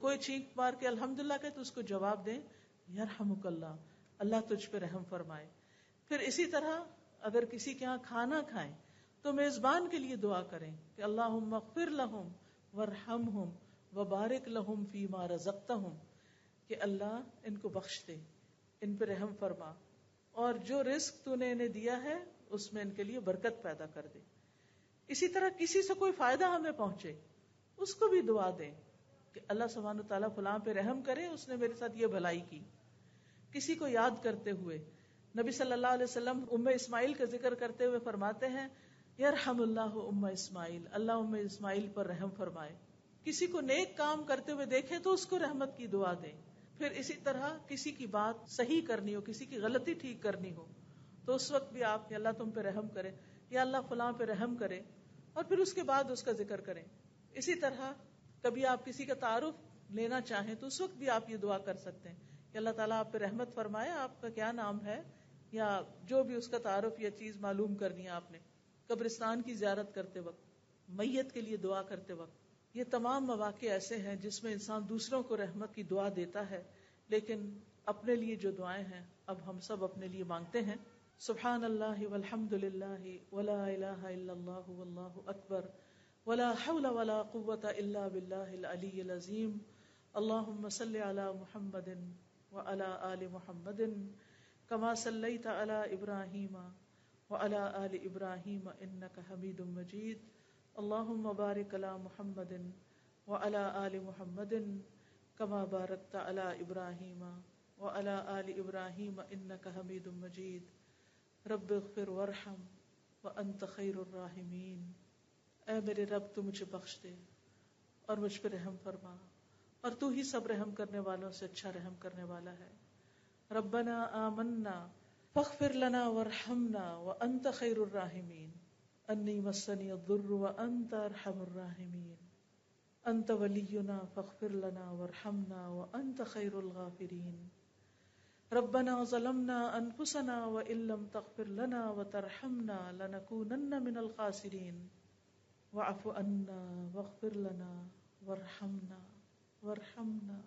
کوئی چھینک مار کے الحمدللہ کہے تو اس کو جواب دیں یرحمک اللہ، اللہ تجھ پہ رحم فرمائے۔ پھر اسی طرح اگر کسی کے ہاں کھانا کھائیں تو میزبان کے لیے دعا کریں کہ اللہم اغفر لہم ورحمہم وبارک لہم فیما رزقتہم، کہ اللہ ان کو بخش دے، ان پہ رحم فرما، اور جو رزق تو نے انہیں دیا ہے اس میں ان کے لیے برکت پیدا کر دے۔ اسی طرح کسی سے کوئی فائدہ ہمیں پہنچے اس کو بھی دعا دیں کہ اللہ سبحانہ وتعالیٰ فلاں پہ رحم کرے، اس نے میرے ساتھ یہ بھلائی کی۔ کسی کو یاد کرتے ہوئے نبی صلی اللہ علیہ وسلم ام اسماعیل کا ذکر کرتے ہوئے فرماتے ہیں یرحم اللہ ام اسماعیل، اللہ ام اسماعیل پر رحم فرمائے۔ کسی کو نیک کام کرتے ہوئے دیکھیں تو اس کو رحمت کی دعا دیں۔ پھر اسی طرح کسی کی بات صحیح کرنی ہو، کسی کی غلطی ٹھیک کرنی ہو تو اس وقت بھی آپ کہ اللہ تم پہ رحم کرے، یا اللہ فلاں پہ رحم کرے، اور پھر اس کے بعد اس کا ذکر کریں۔ اسی طرح کبھی آپ کسی کا تعارف لینا چاہیں تو اس وقت بھی آپ یہ دعا کر سکتے ہیں کہ اللہ تعالیٰ آپ پہ رحمت فرمائے، آپ کا کیا نام ہے، یا جو بھی اس کا تعارف یا چیز معلوم کرنی ہے آپ نے۔ قبرستان کی زیارت کرتے وقت، میت کے لیے دعا کرتے وقت، یہ تمام مواقع ایسے ہیں جس میں انسان دوسروں کو رحمت کی دعا دیتا ہے، لیکن اپنے لیے جو دعائیں ہیں اب ہم سب اپنے لیے مانگتے ہیں۔ سبحان اللہ والحمد للہ ولا الہ الا اللہ واللہ اکبر ولا حول ولا قوة الا باللہ العلی العظیم۔ اللہم صل علی محمد وعلی آل محمد کما صلیت علی ابراہیم وعلی آل ابراہیم انک حمید مجید۔ اللہم بارک علی محمد وعلی آل محمد کما بارکت علی ابراہیم وعلی آل ابراہیم انک حمید مجید۔ رب اغفر وارحم وانت خیر الراحمین۔ اے میرے رب تو مجھے بخش دے اور مجھ پہ رحم فرما، اور تو ہی سب رحم کرنے والوں سے اچھا رحم کرنے والا ہے۔ ربنا آمنا فاغفر لنا وارحمنا وانت خیر الراحمین۔ انی مسنی الضر وانت ارحم الراحمین۔ انت ولینا فاغفر لنا وارحمنا وانت خیر الغافرین۔ ربنا ظلمنا انفسنا وان لم تغفر لنا وترحمنا لنکونن من الخاسرین۔ واعف عنا واغفر لنا وارحمنا وارحمنا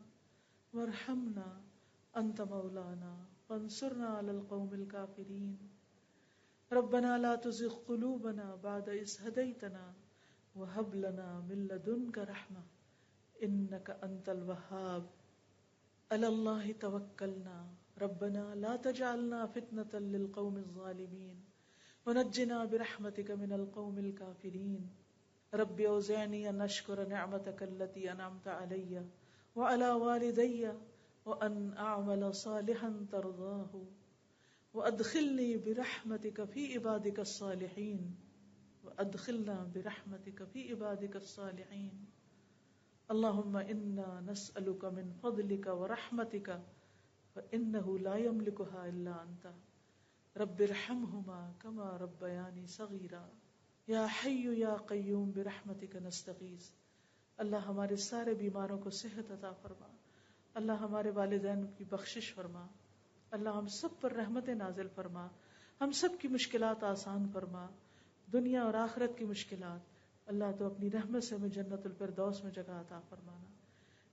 وارحمنا انت مولانا فانصرنا على القوم الكافرین۔ ربنا لا تزغ قلوبنا بعد إذ هديتنا وهب لنا من لدنك رحمة إنك أنت الوهاب۔ على الله توكلنا ربنا لا تجعلنا فتنة للقوم الظالمين ونجنا برحمتك من القوم الكافرين۔ رب أوزعني أن أشكر نعمتك التي أنعمت علي وعلى والدي وأن أعمل صالحا ترضاه وأدخلني برحمتك في عبادك الصالحين وأدخلنا برحمتك في عبادك الصالحين۔ اللهم إنا نسألك من فضلك ورحمتك فإنه لا يملكها إلا أنت۔ رب ارحمهما كما ربياني صغيرا۔ یا حی یا قیوم برحمتک نستغیث۔ اللہ ہمارے سارے بیماروں کو صحت عطا فرما، اللہ ہمارے والدین کی بخشش فرما، اللہ ہم سب پر رحمت نازل فرما، ہم سب کی مشکلات آسان فرما، دنیا اور آخرت کی مشکلات اللہ تو اپنی رحمت سے ہمیں جنت الفردوس میں جگہ عطا فرمانا۔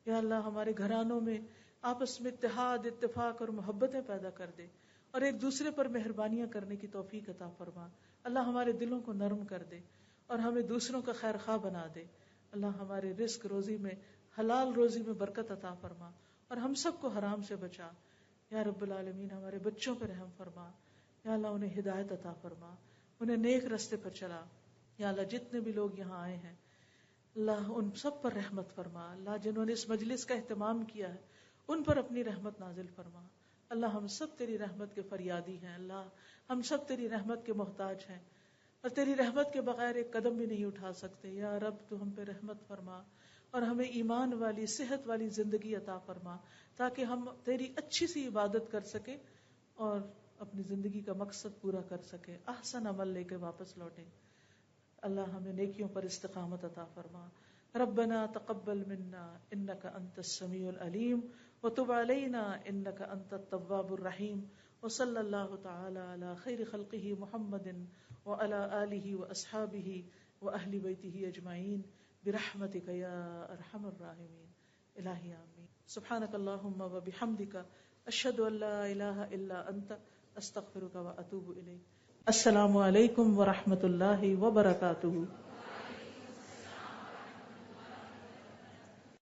یا اللہ ہمارے گھرانوں میں آپس میں اتحاد، اتفاق اور محبتیں پیدا کر دے، اور ایک دوسرے پر مہربانیاں کرنے کی توفیق عطا فرما۔ اللہ ہمارے دلوں کو نرم کر دے اور ہمیں دوسروں کا خیر خواہ بنا دے۔ اللہ ہمارے رزق روزی میں، حلال روزی میں برکت عطا فرما، اور ہم سب کو حرام سے بچا۔ یا رب العالمین ہمارے بچوں پہ رحم فرما، یا اللہ انہیں ہدایت عطا فرما، انہیں نیک رستے پر چلا۔ یا اللہ جتنے بھی لوگ یہاں آئے ہیں اللہ ان سب پر رحمت فرما۔ اللہ جنہوں نے اس مجلس کا اہتمام کیا ہے ان پر اپنی رحمت نازل فرما۔ اللہ ہم سب تیری رحمت کے فریادی ہیں، اللہ ہم سب تیری رحمت کے محتاج ہیں، اور تیری رحمت کے بغیر ایک قدم بھی نہیں اٹھا سکتے۔ یا رب تو ہم پہ رحمت فرما اور ہمیں ایمان والی، صحت والی زندگی عطا فرما، تاکہ ہم تیری اچھی سی عبادت کر سکیں اور اپنی زندگی کا مقصد پورا کر سکیں، احسن عمل لے کے واپس لوٹیں۔ اللہ ہمیں نیکیوں پر استقامت عطا فرما۔ ربنا تقبل منا انك انت السميع العليم وتب علينا انك انت التواب الرحيم وصلى الله تعالى على خير خلقه محمد وعلى آله واصحابه واهل بيته اجمعين برحمتك يا ارحم الراحمين۔ الہی آمین۔ سبحانك اللهم وبحمدك اشهد ان لا اله الا انت استغفرك واتوب اليك۔ السلام علیکم ورحمۃ اللہ وبرکاتہ.